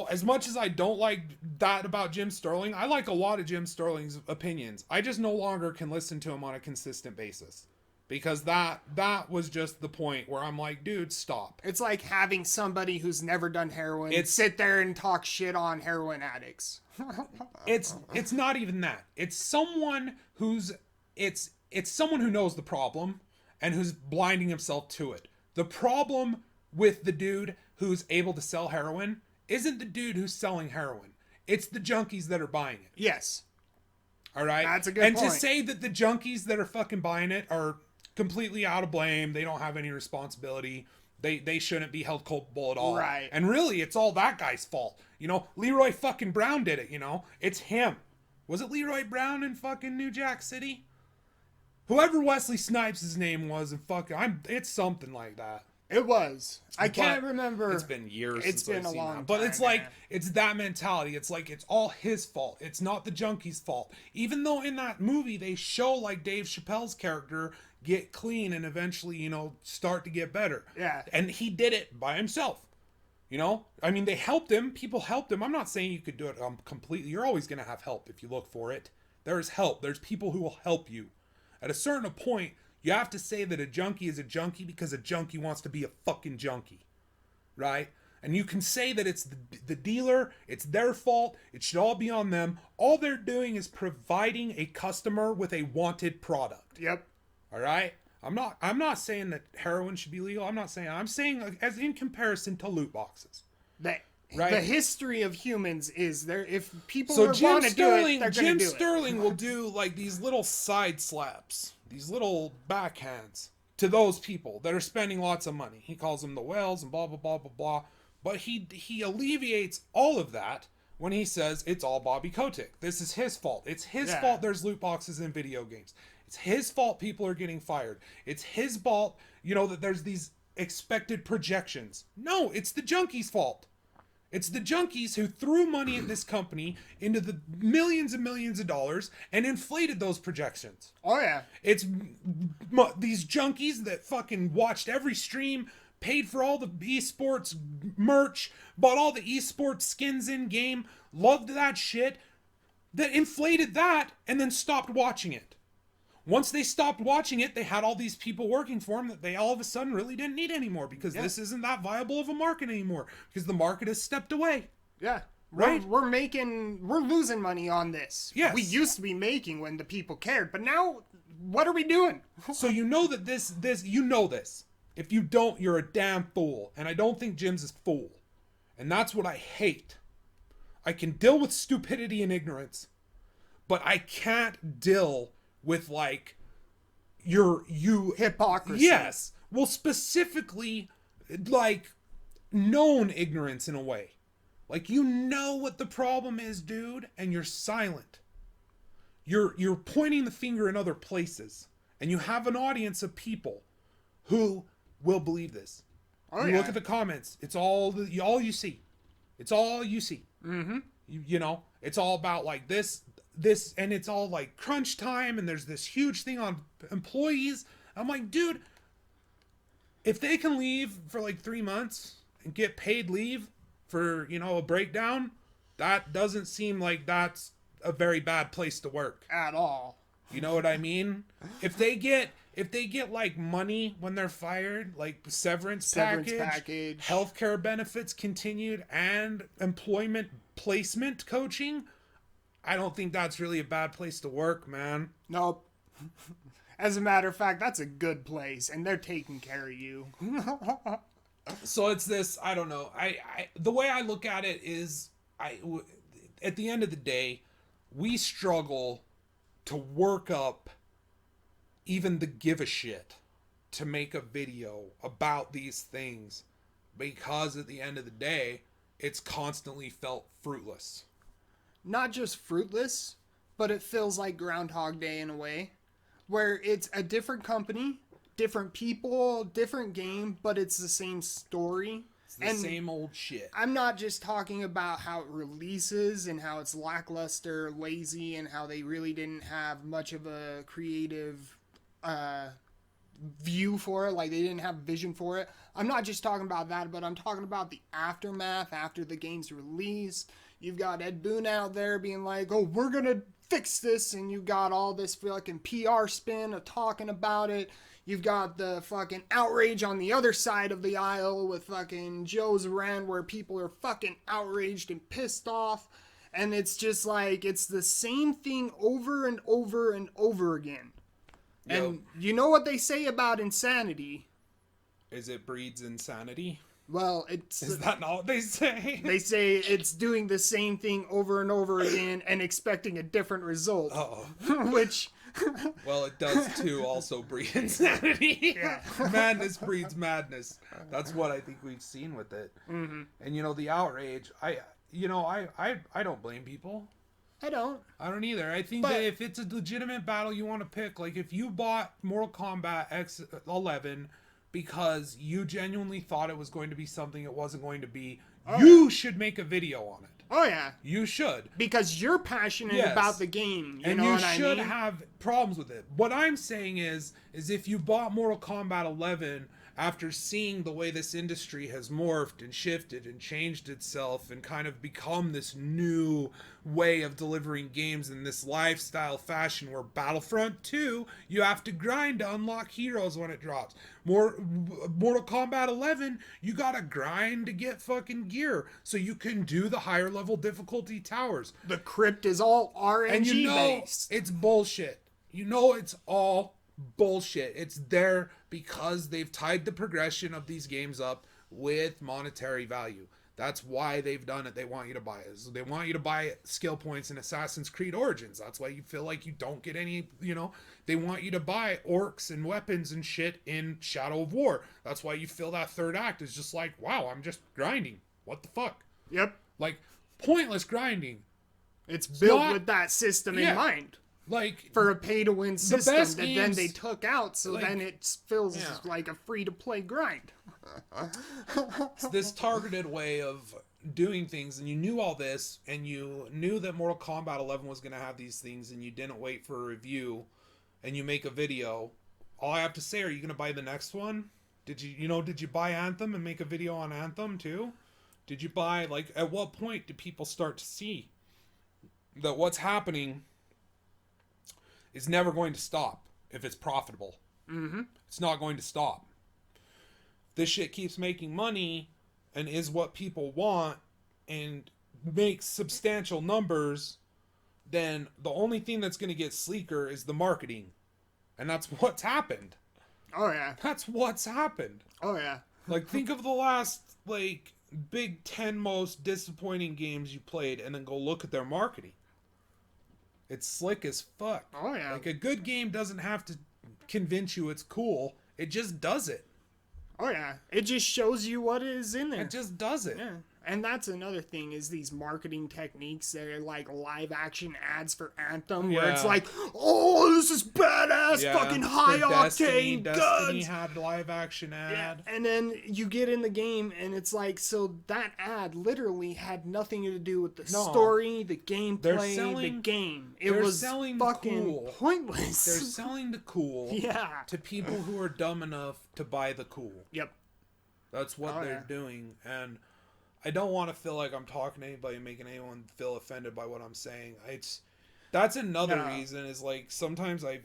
As much as I don't like that about Jim Sterling, I like a lot of Jim Sterling's opinions. I just no longer can listen to him on a consistent basis. Because that was just the point where I'm like, dude, stop. It's like having somebody who's never done heroin sit there and talk shit on heroin addicts. It's not even that. It's someone it's someone who knows the problem and who's blinding himself to it. The problem with the dude who's able to sell heroin isn't the dude who's selling heroin. It's the junkies that are buying it. Yes. All right? That's a good point. And to say that the junkies that are fucking buying it are completely out of blame, they don't have any responsibility, they shouldn't be held culpable at all. Right. And really, it's all that guy's fault. Leroy fucking Brown did it, It's him. Was it Leroy Brown in fucking New Jack City? Whoever Wesley Snipes' name was, and it's something like that. It was. I can't remember. It's been years since I've been a seen long that. But time, it's like, it's that mentality. It's like, it's all his fault. It's not the junkie's fault. Even though in that movie, they show, Dave Chappelle's character get clean and eventually, start to get better. Yeah. And he did it by himself. They helped him. People helped him. I'm not saying you could do it completely. You're always going to have help if you look for it. There's help. There's people who will help you. At a certain point, you have to say that a junkie is a junkie because a junkie wants to be a fucking junkie. Right? And you can say that it's the dealer, it's their fault, it should all be on them. All they're doing is providing a customer with a wanted product. Yep. All right? I'm not saying that heroin should be legal. I'm saying as in comparison to loot boxes. Right? The history of humans is there. If people want to do it, they're going to do it. Jim Sterling will do these little side slaps, these little backhands to those people that are spending lots of money. He calls them the whales and blah blah blah blah blah. But he alleviates all of that when he says it's all Bobby Kotick. This is his fault. It's his fault there's loot boxes in video games. It's his fault people are getting fired. It's his fault, that there's these expected projections. No, it's the junkies' fault. It's the junkies who threw money at this company into the millions and millions of dollars and inflated those projections. Oh, yeah. It's these junkies that fucking watched every stream, paid for all the esports merch, bought all the esports skins in game, loved that shit, that inflated that and then stopped watching it. Once they stopped watching it, they had all these people working for them that they all of a sudden really didn't need anymore because this isn't that viable of a market anymore because the market has stepped away. Yeah. Right? We're losing money on this. Yes. We used to be making when the people cared, but now what are we doing? So you know that this. If you don't, you're a damn fool. And I don't think Jim's is fool. And that's what I hate. I can deal with stupidity and ignorance, but I can't deal with hypocrisy. Yes. Well, specifically known ignorance in a way. What the problem is, dude, and you're silent. You're pointing the finger in other places, and you have an audience of people who will believe this. Oh, Look at the comments. It's all you see. It's all you see. Mm-hmm. It's all about this, and it's all crunch time, and there's this huge thing on employees. I'm like, dude, if they can leave for 3 months and get paid leave for, a breakdown, that doesn't seem like that's a very bad place to work. At all. You know what I mean? If they get money when they're fired, severance package, healthcare benefits continued, and employment placement coaching, I don't think that's really a bad place to work, man. Nope. As a matter of fact, that's a good place, and they're taking care of you. So it's this, I don't know. The way I look at it is, at the end of the day, we struggle to work up even the give a shit to make a video about these things, because at the end of the day, it's constantly felt fruitless. Not just fruitless, but it feels like Groundhog Day in a way, where it's a different company, different people, different game, but it's the same story. It's the same old shit. I'm not just talking about how it releases and how it's lackluster, lazy, and how they really didn't have much of a creative view for it, they didn't have vision for it. I'm not just talking about that, but I'm talking about the aftermath after the game's released. You've got Ed Boon out there being like, oh, we're gonna fix this, and you've got all this fucking PR spin of talking about it. You've got the fucking outrage on the other side of the aisle with fucking Joe's Rant, where people are fucking outraged and pissed off, and it's just it's the same thing over and over and over again. Yo. And you know what they say about insanity? Is it breeds insanity? Well, is that not what they say? They say it's doing the same thing over and over again and expecting a different result. Uh-oh. Which... Well, it does too also breed insanity. Yeah. Madness breeds madness. That's what I think we've seen with it. Mm-hmm. And the outrage, I don't blame people. I don't either. I think that if it's a legitimate battle you want to pick, if you bought Mortal Kombat X11 because you genuinely thought it was going to be something it wasn't going to be, you should make a video on it. Oh, yeah. You should. Because you're passionate about the game. You should have problems with it. What I'm saying is if you bought Mortal Kombat 11 after seeing the way this industry has morphed and shifted and changed itself and kind of become this new way of delivering games in this lifestyle fashion where Battlefront 2, you have to grind to unlock heroes when it drops. Mortal Kombat 11, you gotta grind to get fucking gear so you can do the higher level difficulty towers. The crypt is all RNG and based. It's bullshit. It's all bullshit. It's there because they've tied the progression of these games up with monetary value. That's why they've done it. They want you to buy it. So they want you to buy skill points in Assassin's Creed Origins. That's why you feel like you don't get any, They want you to buy orcs and weapons and shit in Shadow of War. That's why you feel that third act is just wow, I'm just grinding. What the fuck? Yep. pointless grinding. It's built with that system in mind. Like, for a pay-to-win system that then they took out, so then it feels like a free-to-play grind. It's this targeted way of doing things, and you knew all this, and you knew that Mortal Kombat 11 was going to have these things, and you didn't wait for a review, and you make a video. All I have to say, are you going to buy the next one? Did you buy Anthem and make a video on Anthem too? Did you buy, like, at what point do people start to see that what's happening is never going to stop if it's profitable? Mm-hmm. It's not going to stop. This shit keeps making money and is what people want and makes substantial numbers, then the only thing that's going to get sleeker is the marketing. And that's what's happened. Oh, yeah. That's what's happened. Oh, yeah. Like, think of the last, like, big 10 most disappointing games you played and then go look at their marketing. It's slick as fuck. Oh, yeah. Like, a good game doesn't have to convince you it's cool. It just does it. Oh, yeah. It just shows you what is in there. It just does it. Yeah. And that's another thing, is these marketing techniques that are like live action ads for Anthem, where it's like, oh, this is badass, fucking high octane guns. Destiny had live action ad. Yeah. And then you get in the game and it's like, so that ad literally had nothing to do with the story, the gameplay, the game. It was fucking pointless. They're selling the cool to people who are dumb enough to buy the cool. Yep. That's what they're doing. And I don't want to feel like I'm talking to anybody and making anyone feel offended by what I'm saying. That's another reason, is like sometimes I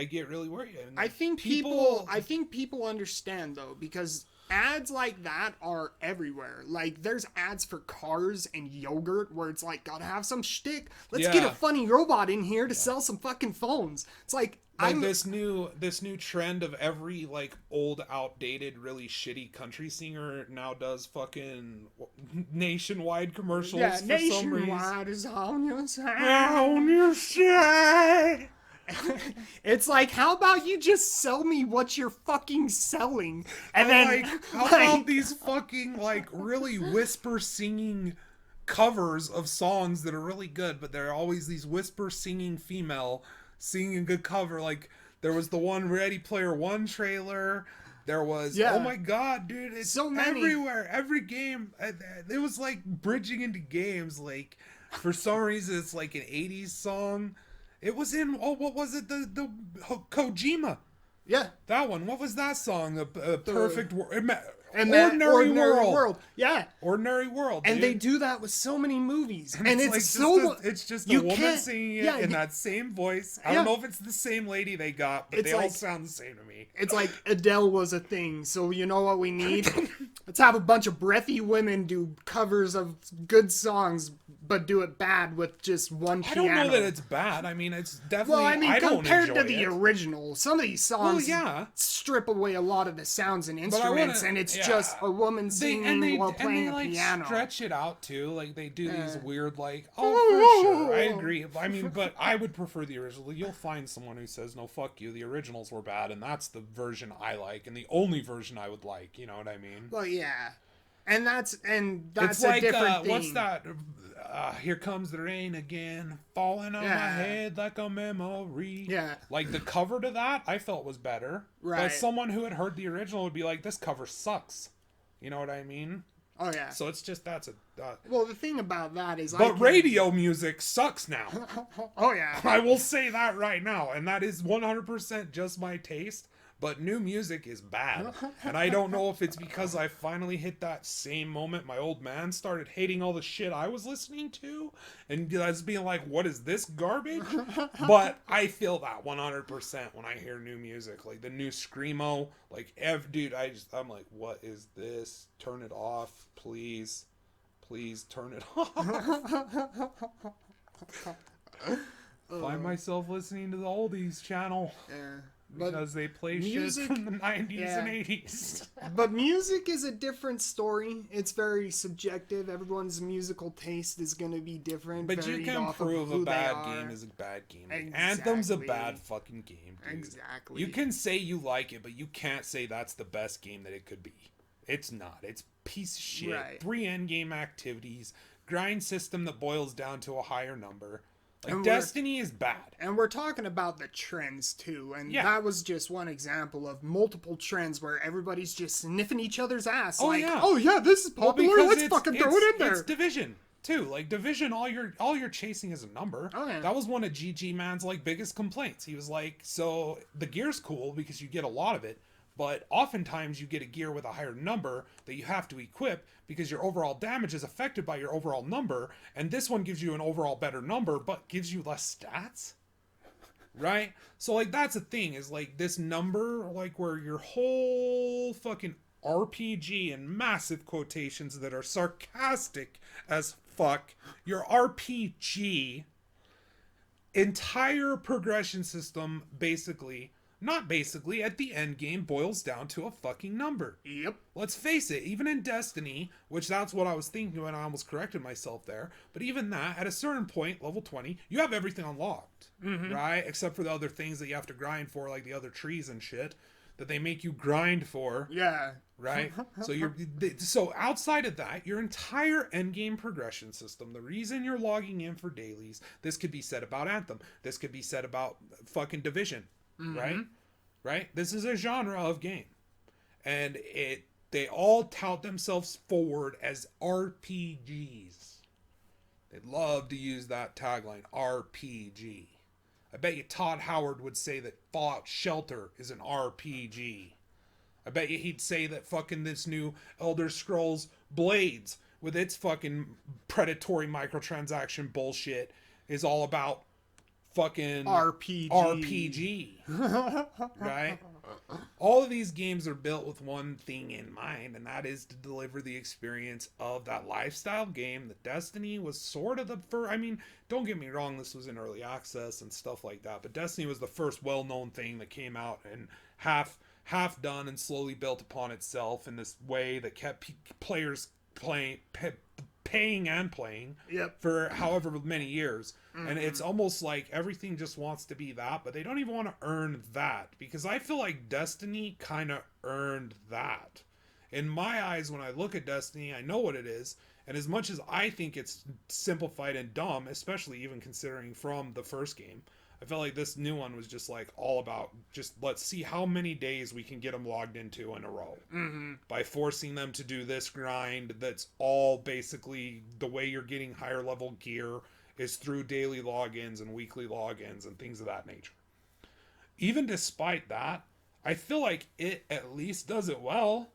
get really worried. And I think people understand though, because ads like that are everywhere. Like, there's ads for cars and yogurt where it's like, gotta have some shtick. Let's get a funny robot in here to sell some fucking phones. It's like this new trend of every like old, outdated, really shitty country singer now does fucking nationwide commercials. Yeah, for nationwide is on your side. On your side. It's like, how about you just sell me what you're fucking selling? And then, like, how about these fucking like really whisper singing covers of songs that are really good, but they're always these whisper singing female singing a good cover. Like, there was the one Ready Player One trailer. There was, oh my god, dude, it's so everywhere. Every game, it was like bridging into games. Like, for some reason, it's like an 80s song. It was in, what was it? The Kojima. Yeah. That one. What was that song? The Perfect World. Ordinary World. Yeah. Ordinary World. And they do that with so many movies. And it's like so... it's just a woman singing it in that same voice. I don't know if it's the same lady they got, but they all sound the same to me. It's like Adele was a thing, so you know what we need? Let's have a bunch of breathy women do covers of good songs, but do it bad with just one piano. I don't know that it's bad. I mean, it's definitely... Well, I mean, compared to the original, some of these songs strip away a lot of the sounds and instruments, and it's just a woman singing while playing a piano. Stretch it out, too. Like, they do these weird, like, for sure, I agree. I mean, but I would prefer the original. You'll find someone who says, no, fuck you, the originals were bad, and that's the version I like, and the only version I would like, you know what I mean? Well, yeah. And that's it's a like, different thing. What's that? Here Comes the Rain Again, falling on my head like a memory. Yeah. Like, the cover to that, I felt was better. Right. But someone who had heard the original would be like, this cover sucks. You know what I mean? Oh, yeah. So it's just, well, the thing about that is... But radio music sucks now. Oh, yeah. I will say that right now. And that is 100% just my taste. But new music is bad. And I don't know if it's because I finally hit that same moment my old man started hating all the shit I was listening to. And just being like, what is this garbage? But I feel that 100% when I hear new music. Like the new Screamo. Like, dude, I'm like, what is this? Turn it off, please. Please turn it off. Find myself listening to the oldies channel. Yeah. Because they play music, shit from the 90s and 80s. But music is a different story. It's very subjective. Everyone's musical taste is going to be different. But you can prove a bad game is a bad game. Exactly. Anthem's a bad fucking game, dude. Exactly. You can say you like it, but you can't say that's the best game that it could be. It's not. It's a piece of shit. Right. 3 endgame activities. grind system that boils down to a higher number. Like, Destiny is bad. And we're talking about the trends, too. And that was just one example of multiple trends where everybody's just sniffing each other's ass. Oh, yeah, this is popular. Let's fucking throw it in there. It's Division, too. Like, Division, all you're chasing is a number. Oh, yeah. That was one of GG Man's, like, biggest complaints. He was like, so the gear's cool because you get a lot of it. But oftentimes you get a gear with a higher number that you have to equip because your overall damage is affected by your overall number. And this one gives you an overall better number, but gives you less stats. Right? So, like, that's the thing, is, like, this number, like, where your whole fucking RPG in massive quotations that are sarcastic as fuck, your RPG entire progression system basically... Not basically, at the end game boils down to a fucking number. Yep. Let's face it, even in Destiny, which that's what I was thinking when I almost corrected myself there, but even that, at a certain point, level 20, you have everything unlocked, right? Except for the other things that you have to grind for, like the other trees and shit, that they make you grind for. Yeah. Right? So outside of that, your entire endgame progression system, the reason you're logging in for dailies, this could be said about Anthem, this could be said about fucking Division. Right? This is a genre of game. And they all tout themselves forward as RPGs. They love to use that tagline, RPG. I bet you Todd Howard would say that Fallout Shelter is an RPG. I bet you he'd say that fucking this new Elder Scrolls Blades with its fucking predatory microtransaction bullshit is all about fucking RPG. Right? All of these games are built with one thing in mind, and that is to deliver the experience of that lifestyle game. That Destiny was sort of the first. I mean, don't get me wrong, this was in early access and stuff like that, but Destiny was the first well-known thing that came out and half done and slowly built upon itself in this way that kept players paying and playing for however many years. And it's almost like everything just wants to be that, but they don't even want to earn that, because I feel like Destiny kind of earned that. In my eyes, when I look at Destiny, I know what it is, and as much as I think it's simplified and dumb, especially even considering from the first game, I felt like this new one was just like all about just let's see how many days we can get them logged into in a row by forcing them to do this grind. That's all basically the way you're getting higher level gear is through daily logins and weekly logins and things of that nature. Even despite that, I feel like it at least does it well.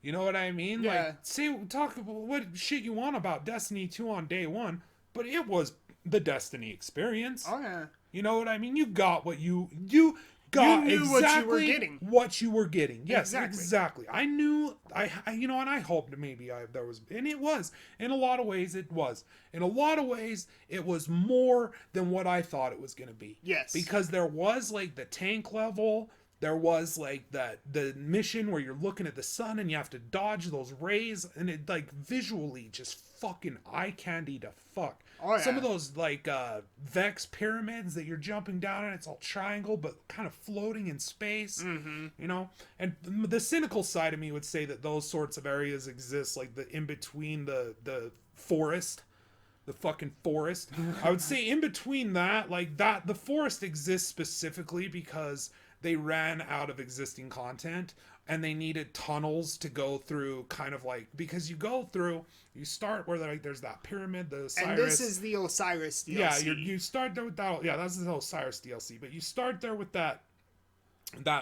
You know what I mean? Yeah. Like, talk about what shit you want about Destiny 2 on day one, but it was the Destiny experience. Oh, yeah. You know what I mean? You got what you got you knew exactly what you were getting. Yes, exactly. I knew, and I hoped maybe there was, and it was. In a lot of ways, it was. In a lot of ways, it was more than what I thought it was going to be. Yes. Because there was, like, the tank level. There was, like, the mission where you're looking at the sun and you have to dodge those rays. And it, like, visually just fucking eye candy to fuck. Oh, yeah. Some of those, like, Vex pyramids that you're jumping down and it's all triangle, but kind of floating in space, you know? And the cynical side of me would say that those sorts of areas exist, like, in between the forest, the fucking forest. I would say in between that, like, that, the forest exists specifically because they ran out of existing content and they needed tunnels to go through, kind of like, because you start where there's that pyramid, the Osiris. And this is the Osiris DLC. Yeah, you start there with that. Yeah, that's the Osiris DLC. But you start there with that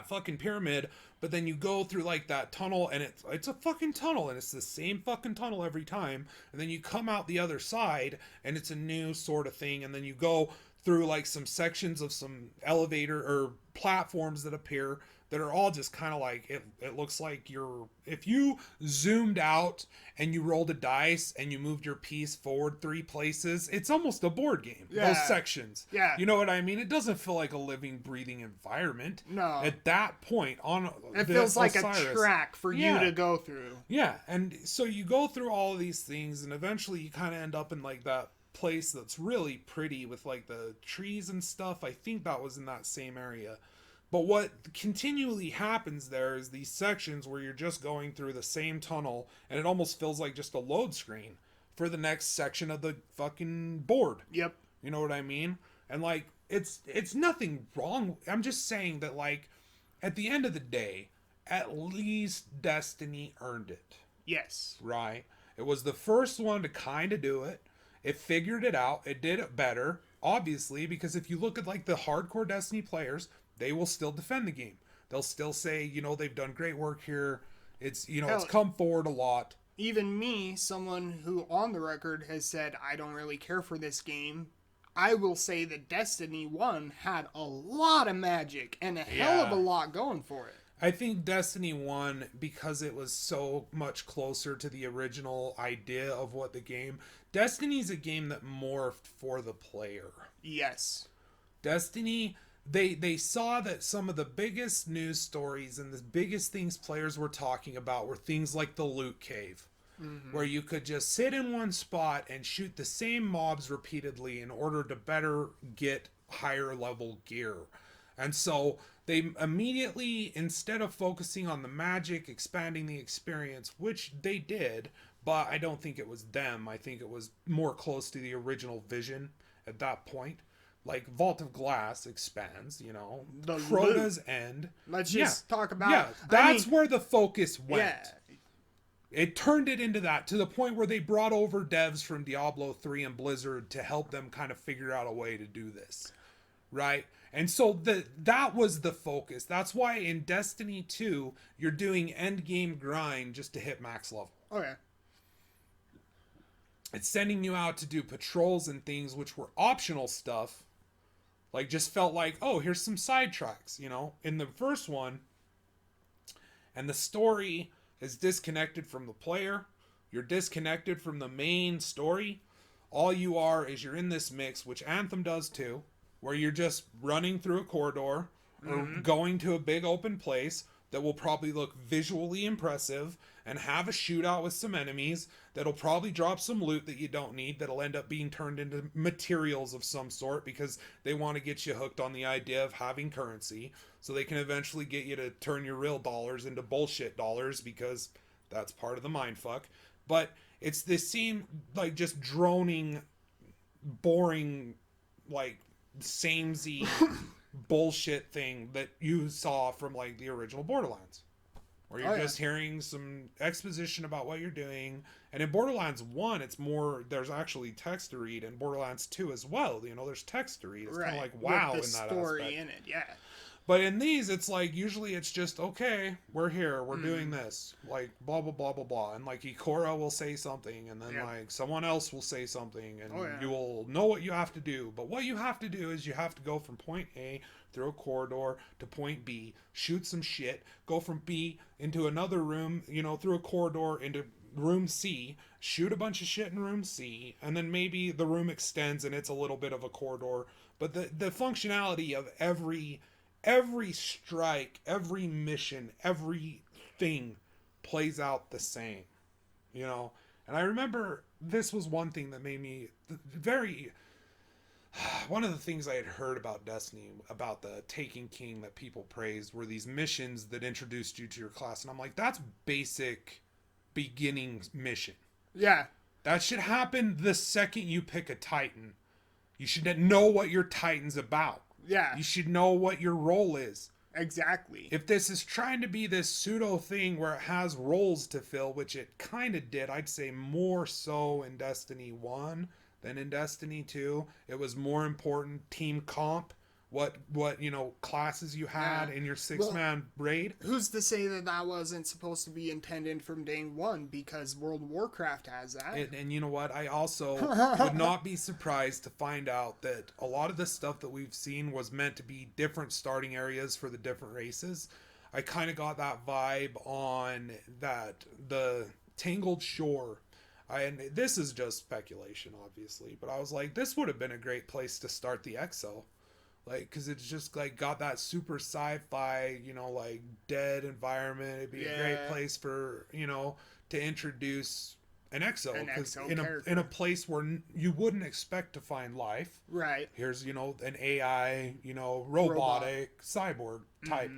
fucking pyramid, but then you go through, like, that tunnel, and it's a fucking tunnel, and it's the same fucking tunnel every time. And then you come out the other side, and it's a new sort of thing, and then you go through, like, some sections of some elevator or platforms that appear that are all just kind of like, it looks like if you zoomed out and you rolled a dice and you moved your piece forward 3 places, it's almost a board game. Yeah. Those sections. Yeah. You know what I mean? It doesn't feel like a living, breathing environment. No. At that point, it feels like Osiris, a track for you to go through. Yeah. And so you go through all of these things, and eventually you kind of end up in, like, that place that's really pretty with, like, the trees and stuff. I think that was in that same area. But what continually happens there is these sections where you're just going through the same tunnel, and it almost feels like just a load screen for the next section of the fucking board. Yep. You know what I mean? And like, it's nothing wrong. I'm just saying that, like, at the end of the day, at least Destiny earned it. Yes. Right? It was the first one to kind of do it. It figured it out. It did it better, obviously, because if you look at, like, the hardcore Destiny players, they will still defend the game. They'll still say, you know, they've done great work here. It's, you know, it's come forward a lot. Even me, someone who on the record has said, I don't really care for this game, I will say that Destiny 1 had a lot of magic and a hell of a lot going for it. I think Destiny 1, because it was so much closer to the original idea of what the game... Destiny's a game that morphed for the player. Yes. Destiny... They saw that some of the biggest news stories and the biggest things players were talking about were things like the loot cave, where you could just sit in one spot and shoot the same mobs repeatedly in order to better get higher level gear. And so they immediately, instead of focusing on the magic, expanding the experience, which they did, but I don't think it was them. I think it was more close to the original vision at that point. Like, Vault of Glass expands, you know. The Crota's End. Let's just talk about... Yeah, that's where the focus went. Yeah. It turned it into that, to the point where they brought over devs from Diablo 3 and Blizzard to help them kind of figure out a way to do this. Right? And so that was the focus. That's why in Destiny 2, you're doing endgame grind just to hit max level. Okay. It's sending you out to do patrols and things which were optional stuff. Like, just felt like, oh, here's some sidetracks, you know? In the first one, and the story is disconnected from the player. You're disconnected from the main story. All you are is you're in this mix, which Anthem does too, where you're just running through a corridor or going to a big open place that will probably look visually impressive and have a shootout with some enemies that'll probably drop some loot that you don't need that'll end up being turned into materials of some sort because they want to get you hooked on the idea of having currency so they can eventually get you to turn your real dollars into bullshit dollars because that's part of the mindfuck. But it's the same, like, just droning, boring, like, samey bullshit thing that you saw from, like, the original Borderlands, where you're just hearing some exposition about what you're doing. And in Borderlands 1, it's more, there's actually text to read. In Borderlands 2 as well, you know, there's text to read. It's kind of like, wow, in that story aspect. In it, yeah. But in these, it's like, usually it's just, okay, we're here, we're doing this, like, blah, blah, blah, blah, blah. And, like, Ikora will say something, and then, like, someone else will say something, and you will know what you have to do. But what you have to do is you have to go from point A through a corridor to point B, shoot some shit, go from B into another room, you know, through a corridor into room C, shoot a bunch of shit in room C, and then maybe the room extends and it's a little bit of a corridor. But the functionality of every strike, every mission, everything plays out the same, you know? And I remember this was one thing that made me one of the things I had heard about Destiny, about the Taken King that people praised, were these missions that introduced you to your class. And I'm like, that's basic beginning mission. Yeah. That should happen the second you pick a Titan. You should know what your Titan's about. Yeah. You should know what your role is. Exactly. If this is trying to be this pseudo thing where it has roles to fill, which it kind of did, I'd say more so in Destiny 1 than in Destiny 2. It was more important team comp, what you know, classes you had in your six-man raid. Who's to say that wasn't supposed to be intended from day one, because World of Warcraft has that. And you know what? I also would not be surprised to find out that a lot of the stuff that we've seen was meant to be different starting areas for the different races. I kind of got that vibe on the Tangled Shore. And this is just speculation, obviously, but I was like, this would have been a great place to start the EXO. Like, because it's just, like, got that super sci-fi, you know, like, dead environment. It'd be a great place for, you know, to introduce an EXO. Because in a place where you wouldn't expect to find life. Right. Here's, you know, an AI, you know, robotic cyborg type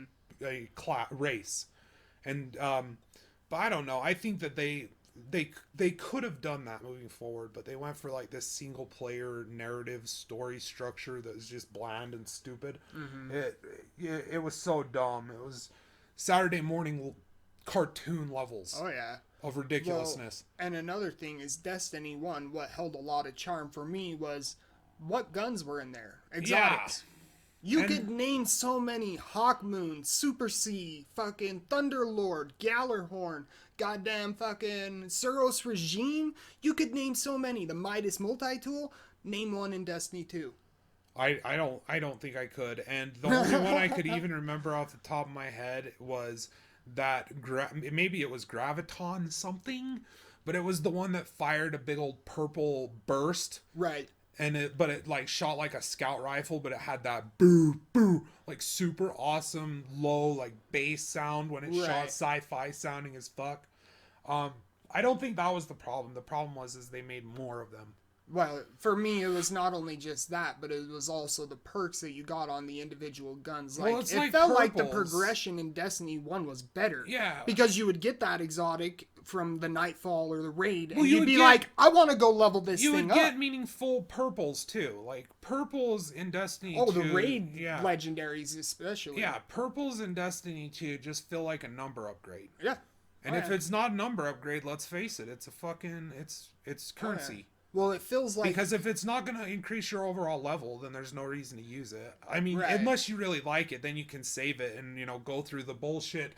race. And, but I don't know. I think that they could have done that moving forward, but they went for like this single player narrative story structure that was just bland and stupid. It was so dumb. It was Saturday morning cartoon levels. Oh yeah. Of ridiculousness. Well, and another thing is Destiny 1, what held a lot of charm for me was what guns were in there. Exotics. Yeah. You could name so many: Hawkmoon, Super C, fucking Thunderlord, Gallarhorn, goddamn fucking Suros Regime. You could name so many. The Midas multi-tool, name one in Destiny 2. I don't think I could. And the only one I could even remember off the top of my head was that maybe it was Graviton something, but it was the one that fired a big old purple burst. Right. And it like shot like a scout rifle, but it had that boo boo like super awesome low like bass sound when it shot, sci-fi sounding as fuck. I don't think that was the problem. The problem was they made more of them. Well, for me, it was not only just that, but it was also the perks that you got on the individual guns. Like, it felt purples. Like the progression in Destiny 1 was better. Yeah. Because you would get that exotic from the Nightfall or the Raid, and you'd be like, I want to go level this thing up. You would get meaningful purples, too. Like, purples in Destiny 2... Oh, the Raid legendaries especially. Yeah, purples in Destiny 2 just feel like a number upgrade. Yeah. And if it's not a number upgrade, let's face it, it's a fucking... It's currency. Yeah. Well, it feels like... Because if it's not going to increase your overall level, then there's no reason to use it. I mean, unless you really like it, then you can save it and, go through the bullshit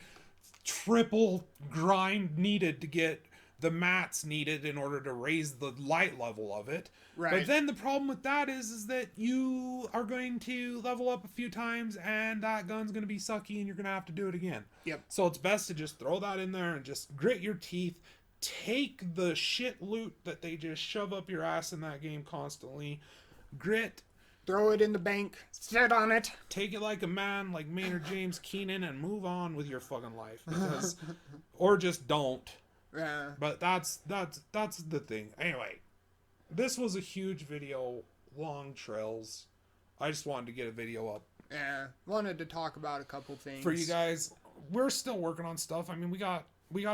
triple grind needed to get the mats needed in order to raise the light level of it. Right. But then the problem with that is that you are going to level up a few times and that gun's going to be sucky and you're going to have to do it again. Yep. So it's best to just throw that in there and just grit your teeth. Take the shit loot that they just shove up your ass in that game constantly. Grit. Throw it in the bank. Sit on it. Take it like a man, like Maynard James Keenan, and move on with your fucking life. Because, or just don't. Yeah. But that's the thing. Anyway, this was a huge video. Long trails. I just wanted to get a video up. Yeah. Wanted to talk about a couple things. For you guys, we're still working on stuff. I mean, we got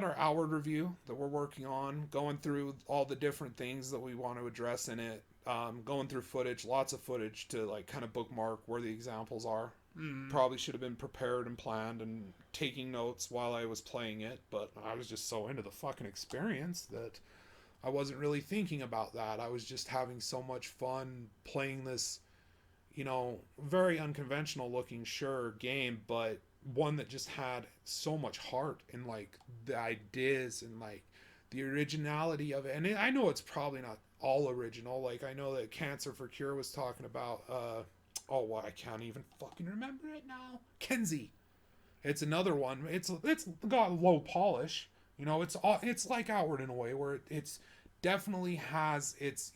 our Hourward review that we're working on, going through all the different things that we want to address in it, going through footage, lots of footage to like kind of bookmark where the examples are. Probably should have been prepared and planned and taking notes while I was playing it, but I was just so into the fucking experience that I wasn't really thinking about that. I was just having so much fun playing this, very unconventional looking, sure, game, but one that just had so much heart and like the ideas and like the originality of it. And I know it's probably not all original. Like I know that Cancer for Cure was talking about I can't even fucking remember it now. Kenzie. It's another one. It's got low polish. It's like Outward in a way where it's definitely has it's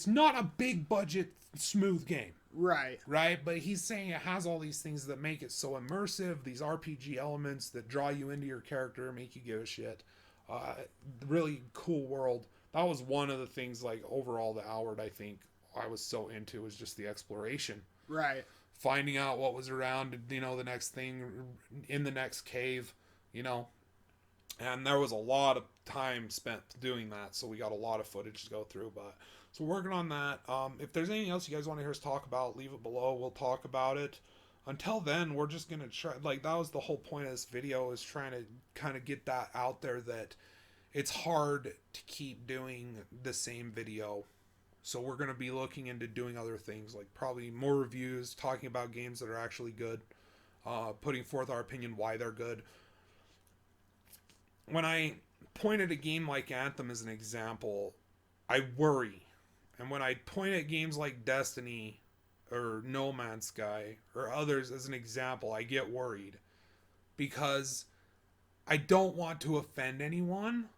not a big budget smooth game. Right. But he's saying it has all these things that make it so immersive, these RPG elements that draw you into your character, make you give a shit. Really cool world. That was one of the things, like, overall, the Hourward, I think, I was so into, was just the exploration. Right. Finding out what was around, the next thing in the next cave, And there was a lot of time spent doing that, so we got a lot of footage to go through, but... So we're working on that. If there's anything else you guys want to hear us talk about, leave it below. We'll talk about it. Until then, we're just going to try... Like, that was the whole point of this video, is trying to kind of get that out there that it's hard to keep doing the same video. So we're going to be looking into doing other things, like probably more reviews, talking about games that are actually good, putting forth our opinion why they're good. When I point at a game like Anthem as an example, I worry. And when I point at games like Destiny or No Man's Sky or others as an example, I get worried. Because I don't want to offend anyone.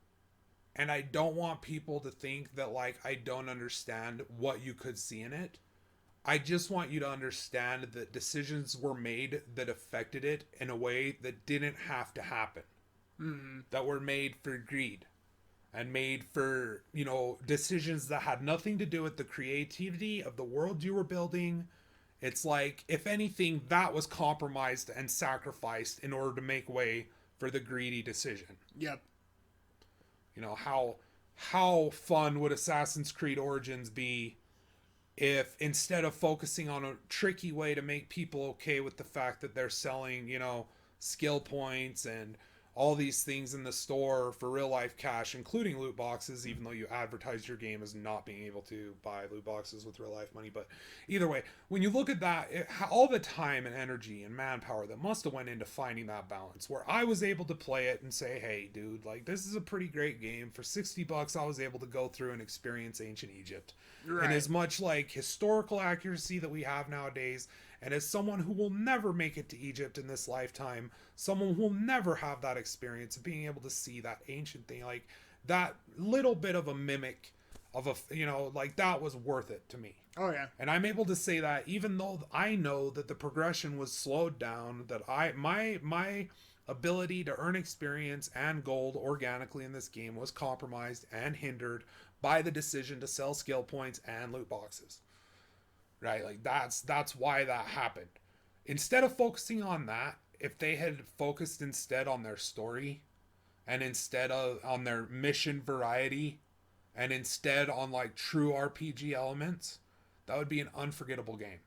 And I don't want people to think that, like, I don't understand what you could see in it. I just want you to understand that decisions were made that affected it in a way that didn't have to happen. Mm-hmm. That were made for greed. And made for, decisions that had nothing to do with the creativity of the world you were building. It's like, if anything, that was compromised and sacrificed in order to make way for the greedy decision. Yep. You know, how fun would Assassin's Creed Origins be if instead of focusing on a tricky way to make people okay with the fact that they're selling, you know, skill points and all these things in the store for real life cash, including loot boxes, even though you advertise your game as not being able to buy loot boxes with real life money. But either way, when you look at that, all the time and energy and manpower that must have went into finding that balance, where I was able to play it and say, hey dude, like, this is a pretty great game. For $60 I was able to go through and experience ancient Egypt. Right. And as much like historical accuracy that we have nowadays, and as someone who will never make it to Egypt in this lifetime, someone who will never have that experience of being able to see that ancient thing, like that little bit of a mimic of a, you know, like that was worth it to me. Oh yeah. And I'm able to say that even though I know that the progression was slowed down, that my ability to earn experience and gold organically in this game was compromised and hindered by the decision to sell skill points and loot boxes. Right? Like that's why that happened. Instead of focusing on that, if they had focused instead on their story and instead of on their mission variety and instead on like true RPG elements, that would be an unforgettable game.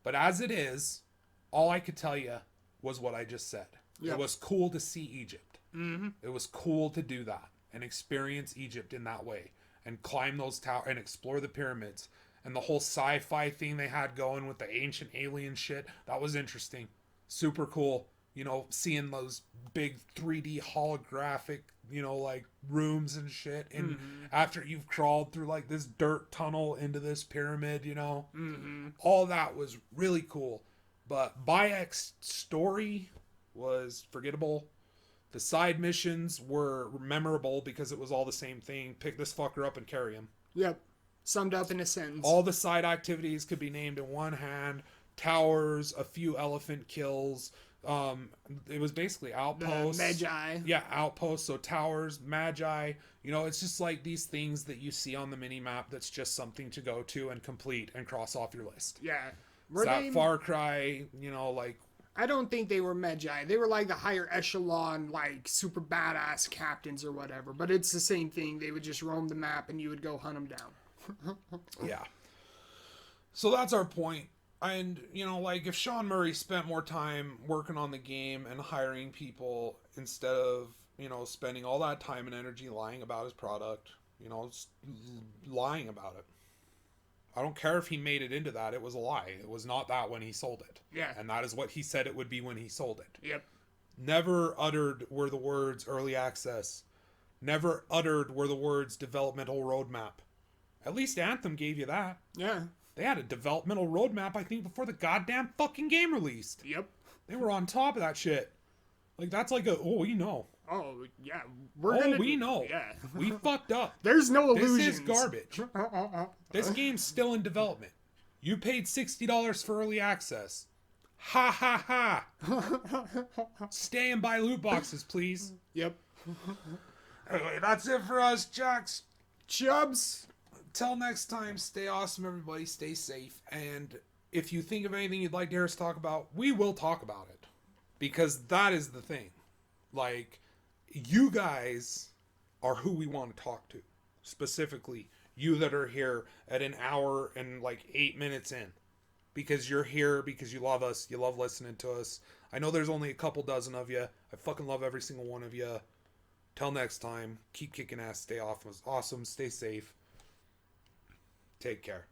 But as it is, all I could tell you was what I just said. Yep. It was cool to see Egypt. Mm-hmm. It was cool to do that and experience Egypt in that way and climb those towers and explore the pyramids. And the whole sci-fi thing they had going with the ancient alien shit, that was interesting. Super cool. You know, seeing those big 3D holographic, you know, like rooms and shit. And after you've crawled through like this dirt tunnel into this pyramid, you know, all that was really cool. But Bayek's story was forgettable. The side missions were memorable because it was all the same thing. Pick this fucker up and carry him. Yep. Summed up in a sentence. All the side activities could be named in one hand. Towers, a few elephant kills. It was basically outposts. The Magi. Yeah, outposts. So towers, Magi. You know, it's just like these things that you see on the mini-map that's just something to go to and complete and cross off your list. Yeah. It's that Far Cry, you know, like... I don't think they were Magi. They were like the higher echelon, like super badass captains or whatever. But it's the same thing. They would just roam the map and you would go hunt them down. Yeah. So that's our point. And, you know, like, if Sean Murray spent more time working on the game and hiring people instead of, you know, spending all that time and energy lying about his product, you know, lying about it. I don't care if he made it into that. It was a lie. It was not that when he sold it. Yeah. And that is what he said it would be when he sold it. Yep. Never uttered were the words early access. Never uttered were the words developmental roadmap. At least Anthem gave you that. Yeah. They had a developmental roadmap, I think, before the goddamn fucking game released. Yep. They were on top of that shit. Like, that's like we know. Oh, yeah. We know. Yeah. We fucked up. There's no illusions. This is garbage. This game's still in development. You paid $60 for early access. Ha ha ha. Stay and buy loot boxes, please. Yep. Anyway, that's it for us, Jax Chubbz. Till next time, stay awesome, everybody. Stay safe. And if you think of anything you'd like to hear us talk about, we will talk about it. Because that is the thing. Like, you guys are who we want to talk to. Specifically, you that are here at an hour and like 8 minutes in. Because you're here, because you love us, you love listening to us. I know there's only a couple dozen of you. I fucking love every single one of you. Till next time, keep kicking ass, stay awesome, stay safe. Take care.